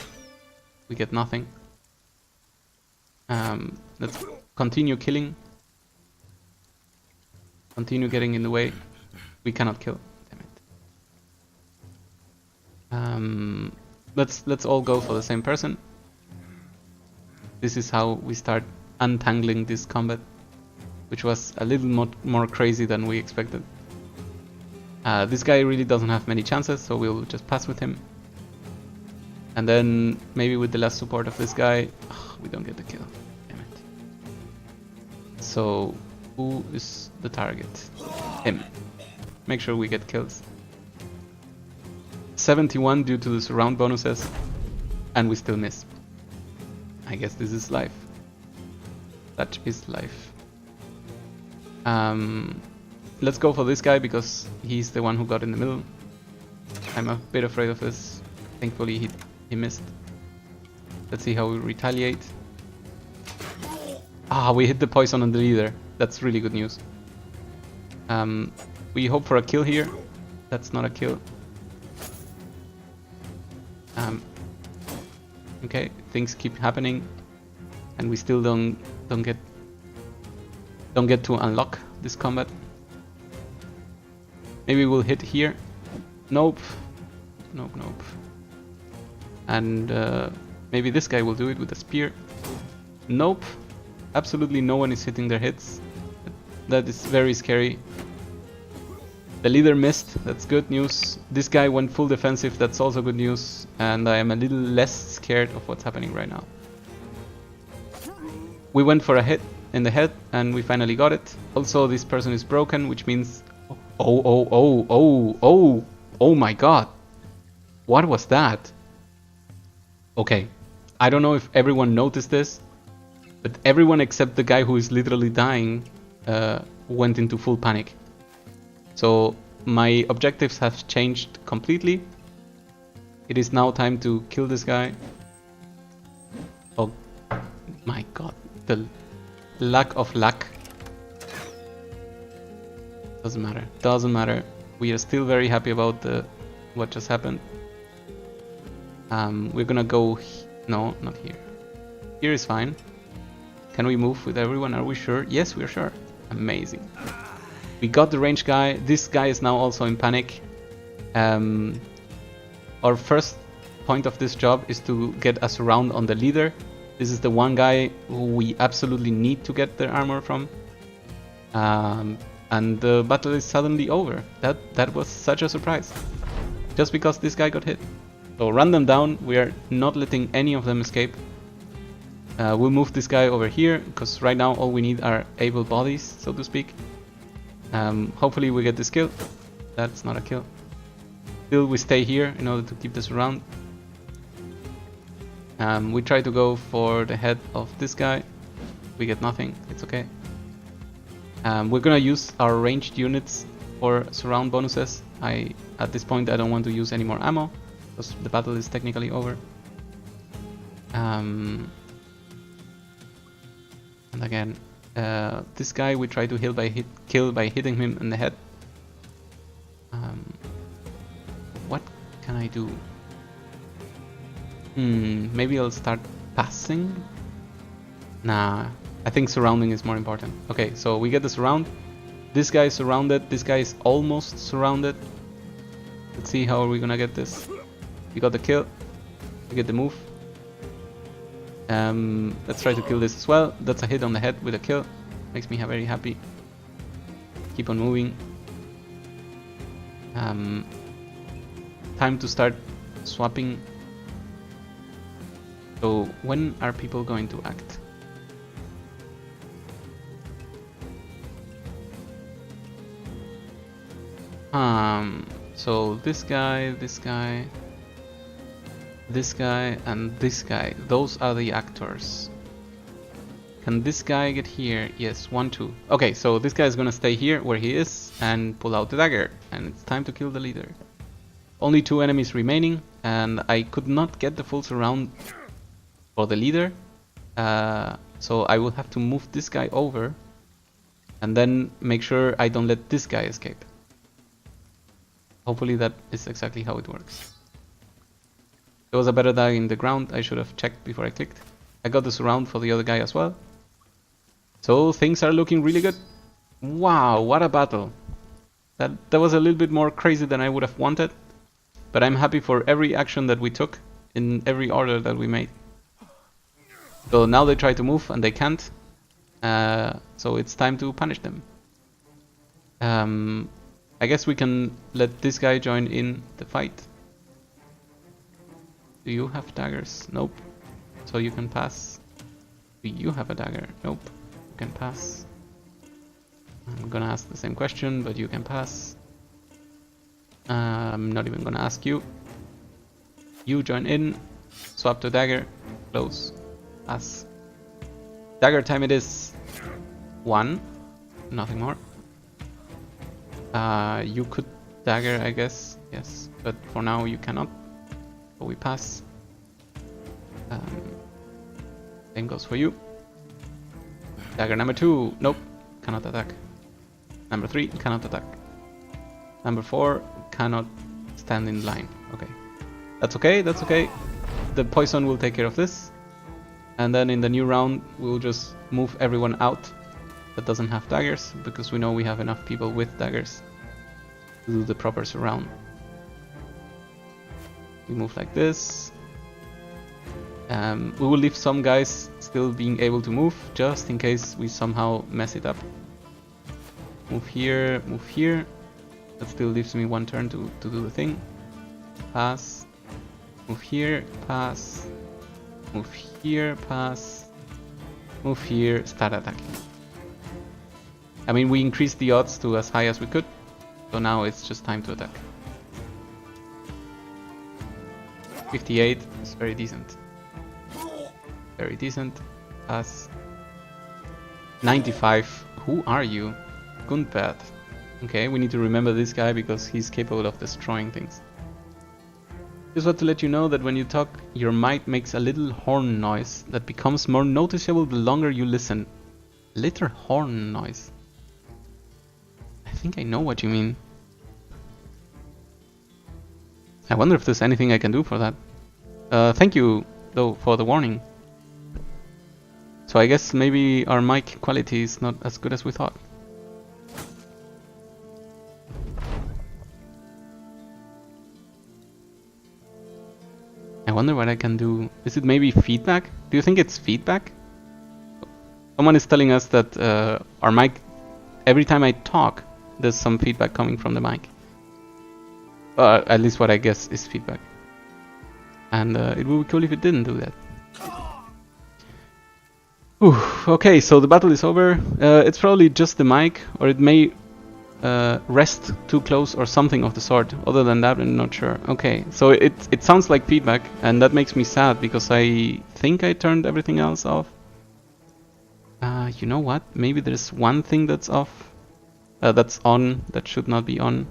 We get nothing. Let's continue killing. Continue getting in the way. We cannot kill. Damn it. Let's all go for the same person. This is how we start untangling this combat, which was a little more crazy than we expected. This guy really doesn't have many chances, so we'll just pass with him. And then maybe with the last support of this guy, we don't get the kill. Damn it. So who is the target? Him. Make sure we get kills. 71 due to the surround bonuses, and we still miss. I guess this is life. That is life. Let's go for this guy because he's the one who got in the middle. I'm a bit afraid of this. Thankfully he missed. Let's see how we retaliate. We hit the poison on the leader. That's really good news. We hope for a kill here. That's not a kill. Okay, things keep happening, and we still don't get to unlock this combat. Maybe we'll hit here. Nope. Nope. And maybe this guy will do it with a spear. Nope. Absolutely no one is hitting their hits. That is very scary. The leader missed, that's good news. This guy went full defensive, that's also good news. And I am a little less scared of what's happening right now. We went for a hit in the head and we finally got it. Also, this person is broken, which means... Oh my god. What was that? Okay, I don't know if everyone noticed this, but everyone except the guy who is literally dying went into full panic. So my objectives have changed completely. It is now time to kill this guy. Oh my god, the lack of luck. Doesn't matter. We are still very happy about what just happened. We're gonna go... No, not here. Here is fine. Can we move with everyone? Are we sure? Yes, we are sure. Amazing. We got the range guy. This guy is now also in panic. Our first point of this job is to get a surround on the leader. This is the one guy who we absolutely need to get the armor from. And the battle is suddenly over. That was such a surprise. Just because this guy got hit. So run them down. We are not letting any of them escape. We'll move this guy over here, because right now all we need are able bodies, so to speak. Hopefully we get this kill. That's not a kill. Still we stay here in order to keep this around. We try to go for the head of this guy. We get nothing, it's okay. We're gonna use our ranged units for surround bonuses. At this point I don't want to use any more ammo, because the battle is technically over. And again, this guy we try to kill by hitting him in the head. What can I do? Maybe I'll start passing? Nah, I think surrounding is more important. Okay, so we get the surround. This guy is surrounded, this guy is almost surrounded. Let's see how are we gonna get this. We got the kill, we get the move. Let's try to kill this as well. That's a hit on the head with a kill. Makes me very happy. Keep on moving. Time to start swapping. So when are people going to act? So this guy, this guy, this guy, and this guy. Those are the actors. Can this guy get here? Yes, 1, 2. Okay, so this guy is gonna stay here where he is and pull out the dagger. And it's time to kill the leader. Only 2 enemies remaining. and I could not get the full surround for the leader. So I will have to move this guy over and then make sure I don't let this guy escape. Hopefully that is exactly how it works. There was a better die in the ground. I should have checked before I clicked. I got the surround for the other guy as well. So things are looking really good. Wow, what a battle. That was a little bit more crazy than I would have wanted. But I'm happy for every action that we took in every order that we made. So now they try to move and they can't. So it's time to punish them. I guess we can let this guy join in the fight. Do you have daggers? Nope. So you can pass. Do you have a dagger? Nope. You can pass. I'm gonna ask the same question, but you can pass. I'm not even gonna ask you. You join in. Swap to dagger. Close. Pass. Dagger time it is. 1. Nothing more. You could dagger, I guess. Yes. But for now you cannot. So we pass. Same goes for you. Dagger number 2. Nope. Cannot attack. Number 3. Cannot attack. Number 4. Cannot stand in line. Okay. That's okay. That's okay. The poison will take care of this. And then in the new round, we'll just move everyone out that doesn't have daggers, because we know we have enough people with daggers to do the proper surround. We move like this. We will leave some guys still being able to move, just in case we somehow mess it up. Move here, move here. That still leaves me 1 turn to do the thing. Pass. Move here, pass. Move here, pass. Move here, start attacking. I mean, we increased the odds to as high as we could, so now it's just time to attack. 58 is very decent. Very decent. Pass. 95. Who are you? Gunpad. Okay, we need to remember this guy because he's capable of destroying things. Just want to let you know that when you talk, your mic makes a little horn noise that becomes more noticeable the longer you listen. Little horn noise. I think I know what you mean. I wonder if there's anything I can do for that. Thank you, though, for the warning. So I guess maybe our mic quality is not as good as we thought. I wonder what I can do. Is it maybe feedback? Do you think it's feedback? Someone is telling us that our mic, every time I talk, there's some feedback coming from the mic. At least what I guess is feedback. And it would be cool if it didn't do that. Whew, okay, so the battle is over. It's probably just the mic, or it may rest too close or something of the sort. Other than that, I'm not sure. Okay, so it sounds like feedback, and that makes me sad because I think I turned everything else off. You know what? Maybe there's one thing that's off. That's on. That should not be on.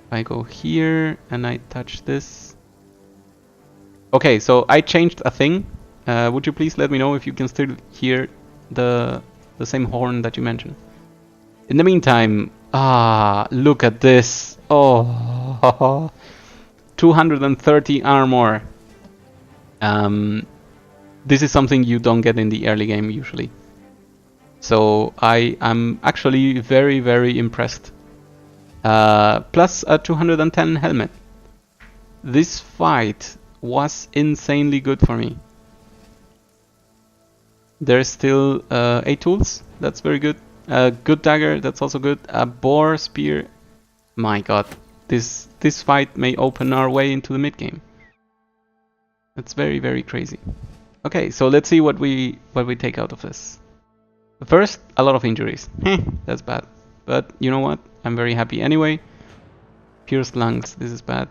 If I go here and I touch this. Okay, so I changed a thing. Would you please let me know if you can still hear the same horn that you mentioned? In the meantime, look at this. Oh, 230 armor. This is something you don't get in the early game usually. So I am actually very, very impressed. Plus a 210 helmet. This fight was insanely good for me. There's still 8 tools. That's very good. A good dagger. That's also good. A boar spear. My god. This fight may open our way into the mid game. That's very, very crazy. Okay, so let's see what we take out of this. First, a lot of injuries. That's bad. But you know what? I'm very happy anyway. Pierced lungs. This is bad.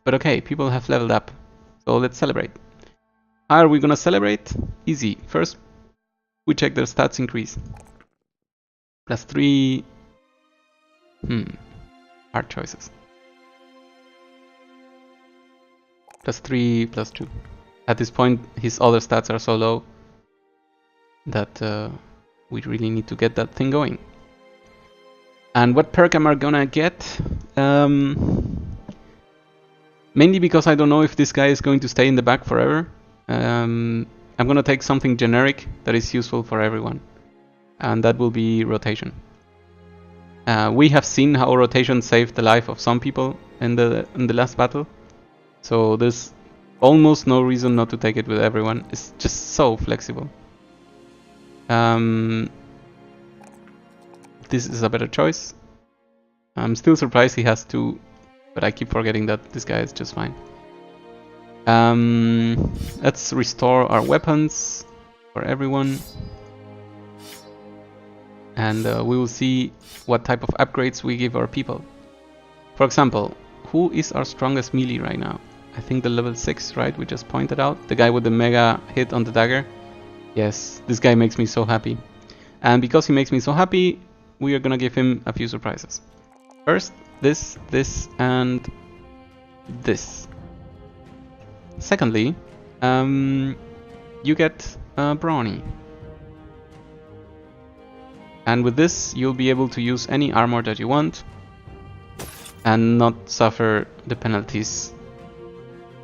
But okay, people have leveled up. So let's celebrate. How are we gonna celebrate? Easy. First, we check their stats increase. +3. Hard choices. +3, +2. At this point, his other stats are so low that we really need to get that thing going. And what perk am I gonna get? Mainly because I don't know if this guy is going to stay in the back forever. I'm gonna take something generic that is useful for everyone, and that will be rotation. We have seen how rotation saved the life of some people in the last battle, so there's almost no reason not to take it with everyone. It's just so flexible. This is a better choice. I'm still surprised he has 2, but I keep forgetting that this guy is just fine. Let's restore our weapons for everyone. And we will see what type of upgrades we give our people. For example, who is our strongest melee right now? I think the level 6, right? We just pointed out. The guy with the mega hit on the dagger. Yes, this guy makes me so happy. And because he makes me so happy, we are gonna give him a few surprises. First, this, and this. Secondly, you get Brawny. And with this, you'll be able to use any armor that you want and not suffer the penalties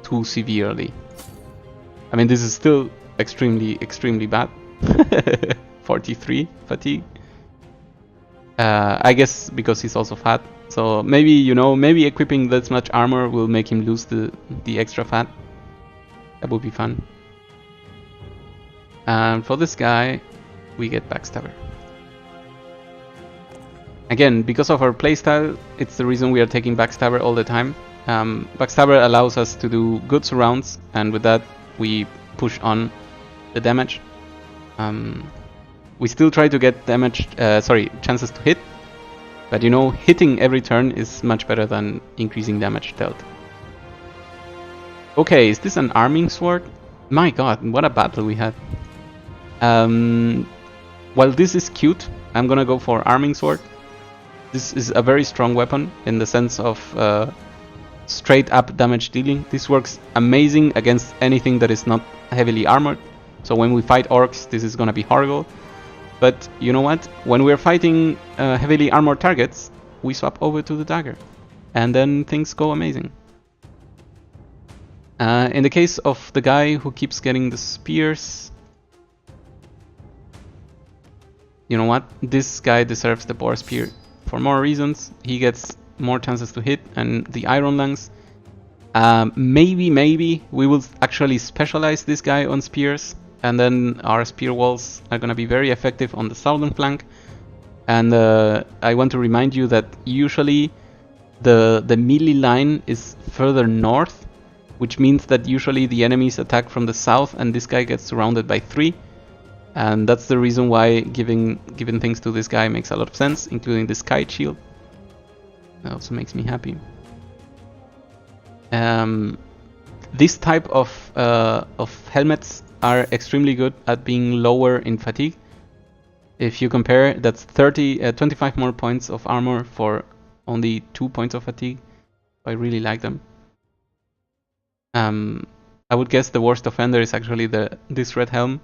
too severely. I mean, this is still extremely bad. 43 fatigue. I guess because he's also fat. So maybe, you know, maybe equipping this much armor will make him lose the extra fat. That would be fun. And for this guy, we get Backstabber. Again, because of our playstyle, it's the reason we are taking Backstabber all the time. Backstabber allows us to do good surrounds, and with that we push on the damage. We still try to get chances to hit, but you know, hitting every turn is much better than increasing damage dealt. Okay, is this an arming sword? My god, what a battle we had. While this is cute, I'm gonna go for arming sword. This is a very strong weapon in the sense of straight up damage dealing. This works amazing against anything that is not heavily armored. So when we fight orcs, this is gonna be horrible. But you know what? When we're fighting heavily armored targets, we swap over to the dagger. And then things go amazing. In the case of the guy who keeps getting the spears, you know what? This guy deserves the boar spear. For more reasons. He gets more chances to hit, and the iron lungs. Maybe we will actually specialize this guy on spears, and then our spear walls are gonna be very effective on the southern flank. And I want to remind you that usually the melee line is further north, which means that usually the enemies attack from the south, and this guy gets surrounded by 3. And that's the reason why giving things to this guy makes a lot of sense, including this kite shield. That also makes me happy. This type of helmets are extremely good at being lower in fatigue. If you compare, that's 25 more points of armor for only 2 points of fatigue. I really like them. I would guess the worst offender is actually this red helm.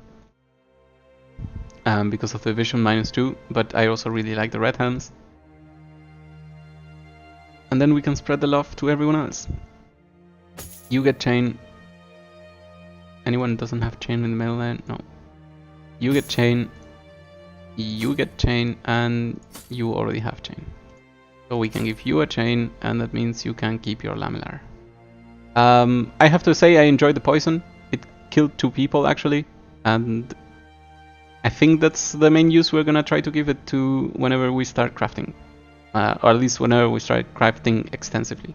Because of the vision -2, but I also really like the red helms. And then we can spread the love to everyone else. You get chain. Anyone doesn't have chain in the middle lane? No. You get chain. You get chain, and you already have chain. So we can give you a chain, and that means you can keep your lamellar. I have to say I enjoyed the poison. It killed 2 people actually, and I think that's the main use we're gonna try to give it to whenever we start crafting. Or at least whenever we start crafting extensively.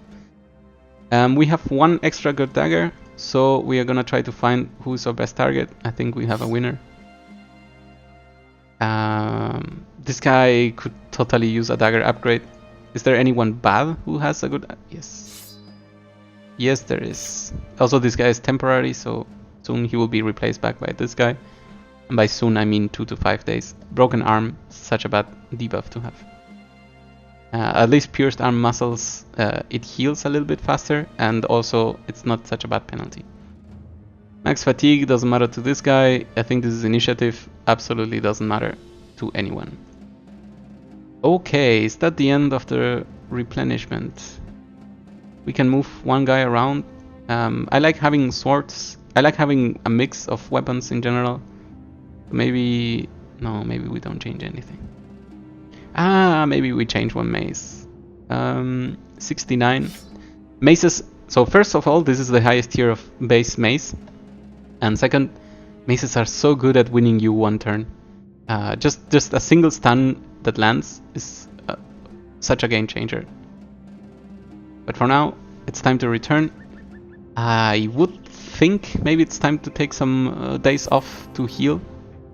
We have 1 extra good dagger, so we are gonna try to find who's our best target. I think we have a winner. This guy could totally use a dagger upgrade. Is there anyone bad who has a good... Yes. Yes, there is. Also, this guy is temporary, so soon he will be replaced back by this guy. And by soon I mean 2 to 5 days. Broken arm, such a bad debuff to have. At least pierced arm muscles, it heals a little bit faster, and also it's not such a bad penalty. Max fatigue doesn't matter to this guy. I think this is initiative, absolutely doesn't matter to anyone. Okay, is that the end of the replenishment? We can move one guy around. I like having swords. I like having a mix of weapons in general. Maybe... no, maybe we don't change anything. Maybe we change one mace. 69. Maces... so first of all, this is the highest tier of base mace. And second, maces are so good at winning you one turn. Just a single stun that lands is such a game changer. But for now, it's time to return. I would think maybe it's time to take some days off to heal.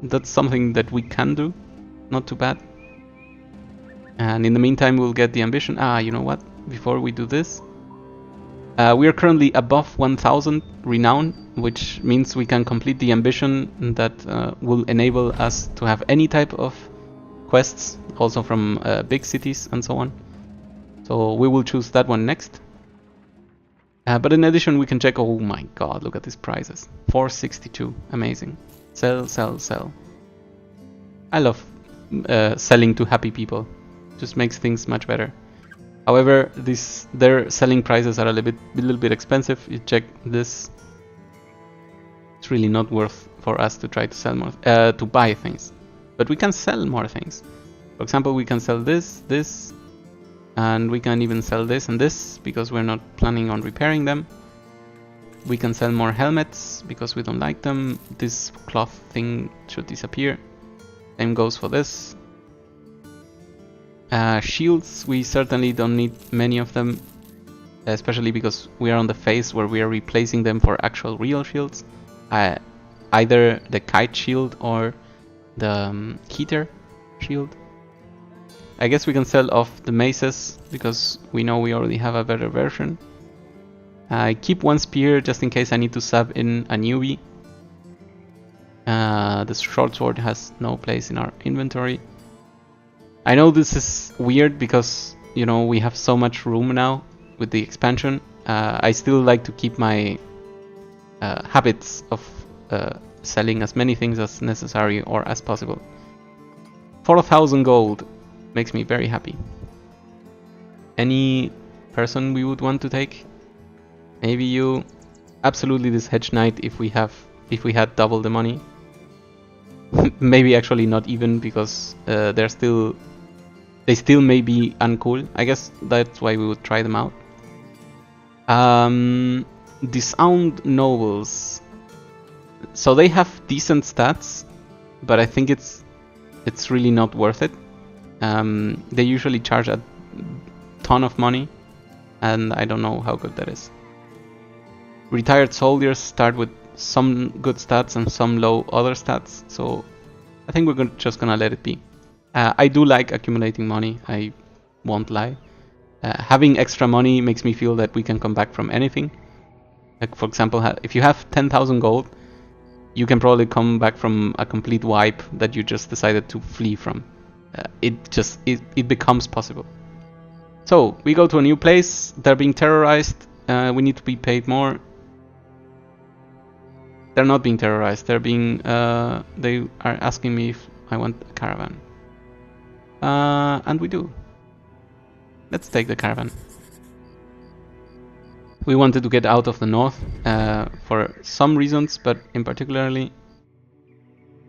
That's something that we can do. Not too bad. And in the meantime, we'll get the ambition. You know what? Before we do this, we are currently above 1000 renown, which means we can complete the ambition that will enable us to have any type of quests, also from big cities and so on. So we will choose that one next. But in addition, we can check. Oh my god, look at these prices. 462, amazing. Sell, sell, sell. I love selling to happy people. Just makes things much better. However, their selling prices are a little bit expensive. You check this. It's really not worth for us to try to sell more, to buy things. But we can sell more things. For example, we can sell this, and we can even sell this and this because we're not planning on repairing them. We can sell more helmets because we don't like them. This cloth thing should disappear. Same goes for this. Shields, we certainly don't need many of them, especially because we are on the phase where we are replacing them for actual real shields. Either the kite shield or the heater shield. I guess we can sell off the maces because we know we already have a better version. I keep one spear just in case I need to sub in a newbie. The short sword has no place in our inventory. I know this is weird because, you know, we have so much room now with the expansion. I still like to keep my habits of selling as many things as necessary or as possible. 4,000 gold makes me very happy. Any person we would want to take? Maybe you. Absolutely this hedge knight if we had double the money. Maybe actually not even, because they still may be uncool. I guess that's why we would try them out. Disowned nobles. So they have decent stats, but I think it's really not worth it. They usually charge a ton of money, and I don't know how good that is. Retired soldiers start with some good stats and some low other stats, so I think we're just gonna let it be. I do like accumulating money, I won't lie. Having extra money makes me feel that we can come back from anything. Like, for example, if you have 10,000 gold, you can probably come back from a complete wipe that you just decided to flee from. It becomes possible. So we go to a new place. They're being terrorized. We need to be paid more. They're not being terrorized. They're being. They are asking me if I want a caravan. And we do. Let's take the caravan. We wanted to get out of the north for some reasons, but in particularly,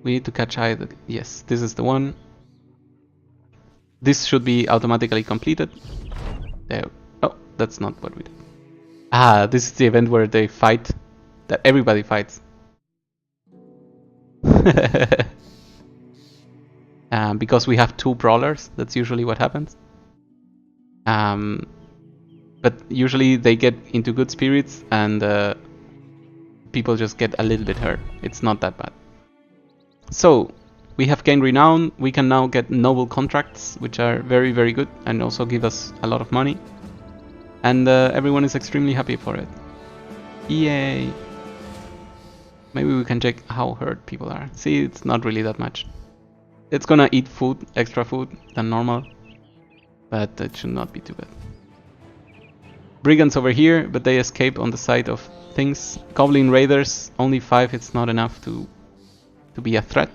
we need to catch eye. Yes, this is the one. This should be automatically completed. There. Oh, that's not what we did. This is the event where they fight. That everybody fights. Because we have two brawlers, that's usually what happens. But usually they get into good spirits and people just get a little bit hurt. It's not that bad. So, we have gained renown. We can now get noble contracts, which are very, very good and also give us a lot of money. And everyone is extremely happy for it. Yay! Maybe we can check how hurt people are. See, it's not really that much. It's gonna eat food, extra food than normal. but it should not be too bad. Brigands over here, but they escape on the side of things. Goblin Raiders, only 5, it's not enough to be a threat.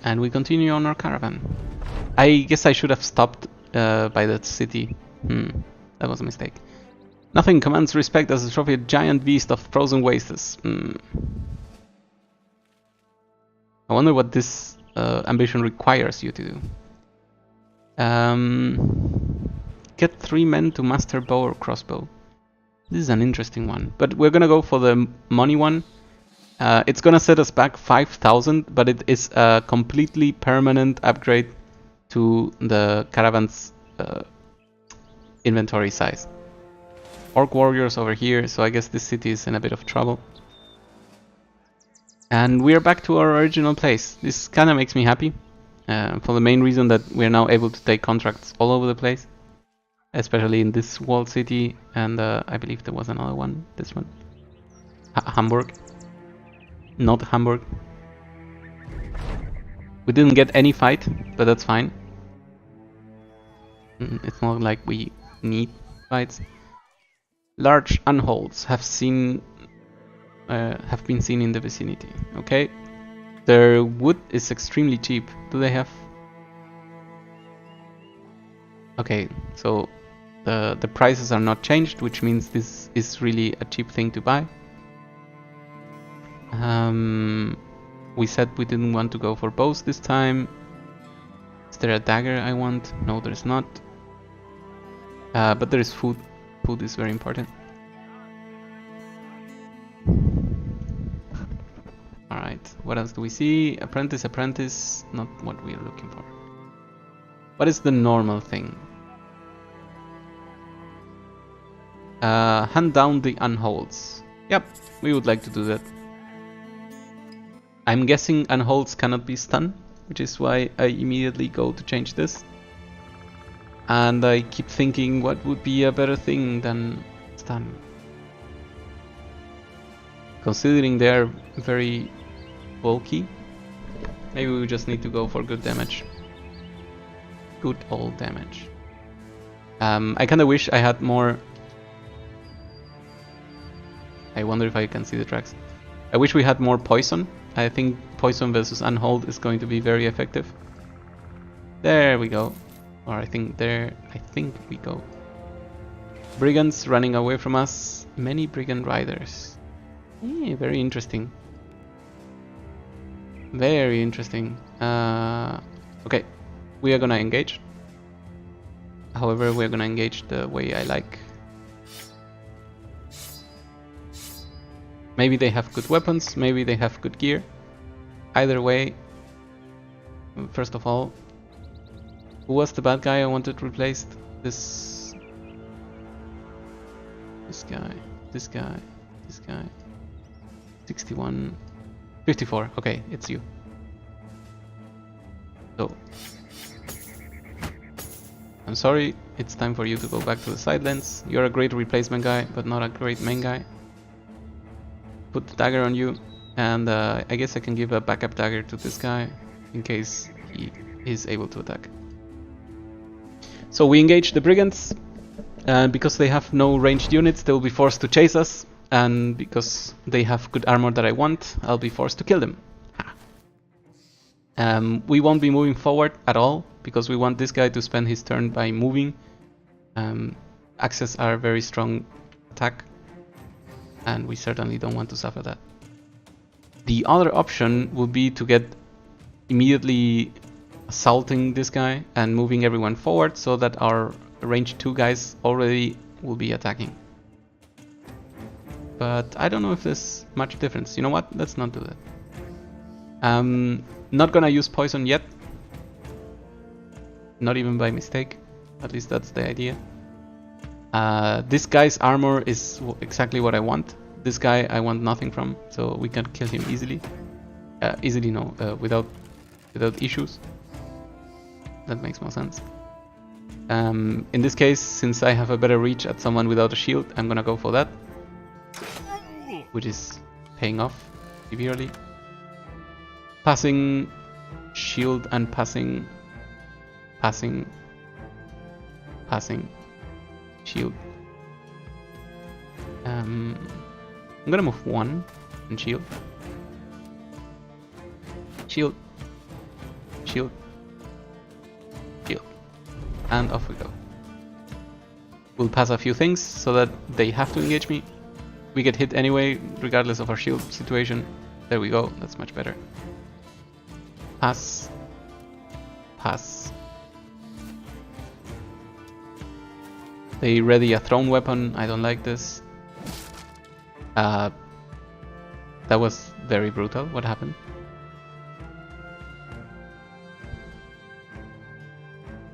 And we continue on our caravan. I guess I should have stopped by that city. That was a mistake. Nothing commands respect as a trophy, a giant beast of frozen wastes. I wonder what this ambition requires you to do. Get 3 men to master bow or crossbow. This is an interesting one, but we're gonna go for the money one. It's gonna set us back 5,000, but it is a completely permanent upgrade to the caravan's inventory size. Orc warriors over here, so I guess this city is in a bit of trouble. And we're back to our original place. This kind of makes me happy, for the main reason that we're now able to take contracts all over the place, especially in this walled city, and I believe there was another one, this one. Hamburg. Not Hamburg. We didn't get any fight, but that's fine. It's not like we need fights. Large unholds have been seen in the vicinity. Okay, their wood is extremely cheap. Do they have? Okay, so the prices are not changed, which means this is really a cheap thing to buy. We said we didn't want to go for bows this time. Is there a dagger I want? No, there's not. But there is food. Food is very important. Alright, what else do we see? Apprentice, apprentice, not what we are looking for. What is the normal thing? Hand down the unholds. Yep, we would like to do that. I'm guessing unholds cannot be stunned, which is why I immediately go to change this. And I keep thinking what would be a better thing than stun. Considering they are very bulky, maybe we just need to go for good damage. Good old damage. I kinda wish I had more... I wonder if I can see the tracks. I wish we had more poison. I think poison versus unhold is going to be very effective. There we go. Or I think we go. Brigands running away from us. Many brigand riders. Very interesting. Very interesting. Okay, we are gonna engage. However, we're gonna engage the way I like. Maybe they have good weapons, maybe they have good gear. Either way, first of all, who was the bad guy I wanted replaced? This guy, this guy, this guy. 61, 54, okay, it's you. So, I'm sorry, it's time for you to go back to the sidelines. You're a great replacement guy, but not a great main guy. Put the dagger on you, and I guess I can give a backup dagger to this guy in case he is able to attack. So we engage the brigands, and because they have no ranged units, they will be forced to chase us, and because they have good armor that I want, I'll be forced to kill them. We won't be moving forward at all, because we want this guy to spend his turn by moving. Axes are a very strong attack, and we certainly don't want to suffer that. The other option would be to get immediately assaulting this guy and moving everyone forward so that our range 2 guys already will be attacking. But I don't know if there's much difference. You know what? Let's not do that. Not gonna use poison yet. Not even by mistake. At least that's the idea. This guy's armor is exactly what I want. This guy I want nothing from, so we can kill him easily. Easily no, without issues. That makes more sense. In this case, since I have a better reach at someone without a shield, I'm gonna go for that. which is paying off severely. Passing, shield, and passing, shield. I'm gonna move 1 and shield. Shield. Shield. Shield. And off we go. We'll pass a few things so that they have to engage me. We get hit anyway, regardless of our shield situation. There we go, that's much better. Pass. Pass. They ready a thrown weapon, I don't like this. That was very brutal, what happened?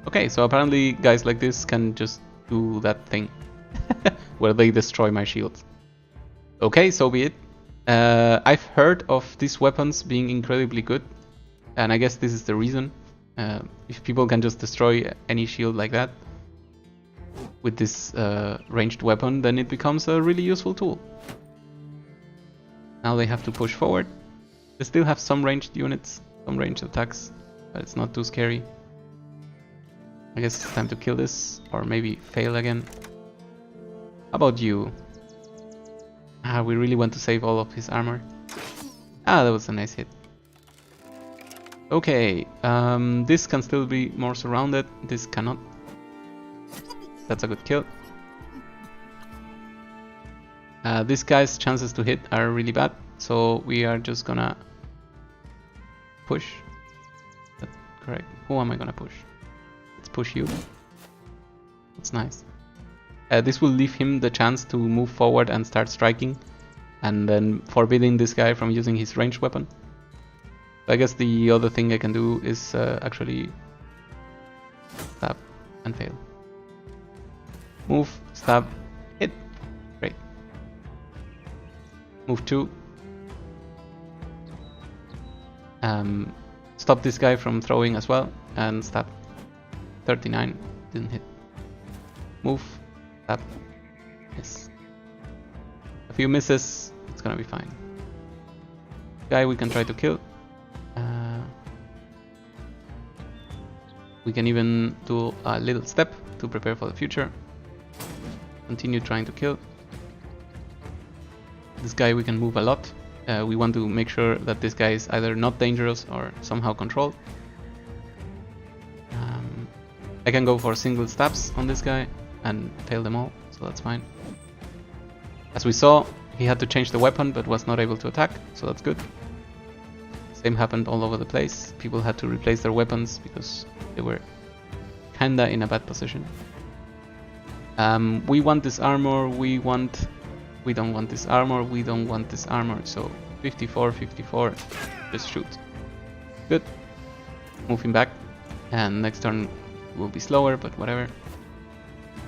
Okay, so apparently guys like this can just do that thing where they destroy my shields. Okay, so be it. I've heard of these weapons being incredibly good, and I guess this is the reason. If people can just destroy any shield like that with this ranged weapon, then it becomes a really useful tool. Now they have to push forward. They still have some ranged units, some ranged attacks, but it's not too scary. I guess it's time to kill this, or maybe fail again. How about you? We really want to save all of his armor. That was a nice hit. Okay, this can still be more surrounded, this cannot. That's a good kill. This guy's chances to hit are really bad, so we are just gonna push. That's correct. Who am I gonna push? Let's push you. That's nice. This will leave him the chance to move forward and start striking, and then forbidding this guy from using his ranged weapon. I guess the other thing I can do is actually stab and fail. Move, stab, hit. Great. Move 2. Stop this guy from throwing as well, and stab. 39, didn't hit. Move, stab, miss. A few misses, it's gonna be fine. Guy we can try to kill. We can even do a little step to prepare for the future. Continue trying to kill. This guy we can move a lot. We want to make sure that this guy is either not dangerous or somehow controlled. I can go for single stabs on this guy and fail them all, so that's fine. As we saw, he had to change the weapon but was not able to attack, so that's good. Same happened all over the place. People had to replace their weapons because they were kinda in a bad position. We want this armor, we don't want this armor, we don't want this armor, so 54, 54, just shoot. Good. Move him back, and next turn will be slower, but whatever.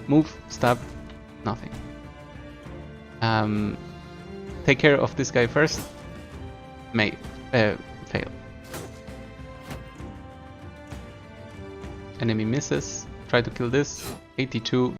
Move, stab, nothing. Take care of this guy first. Fail. Enemy misses. Try to kill this. 82.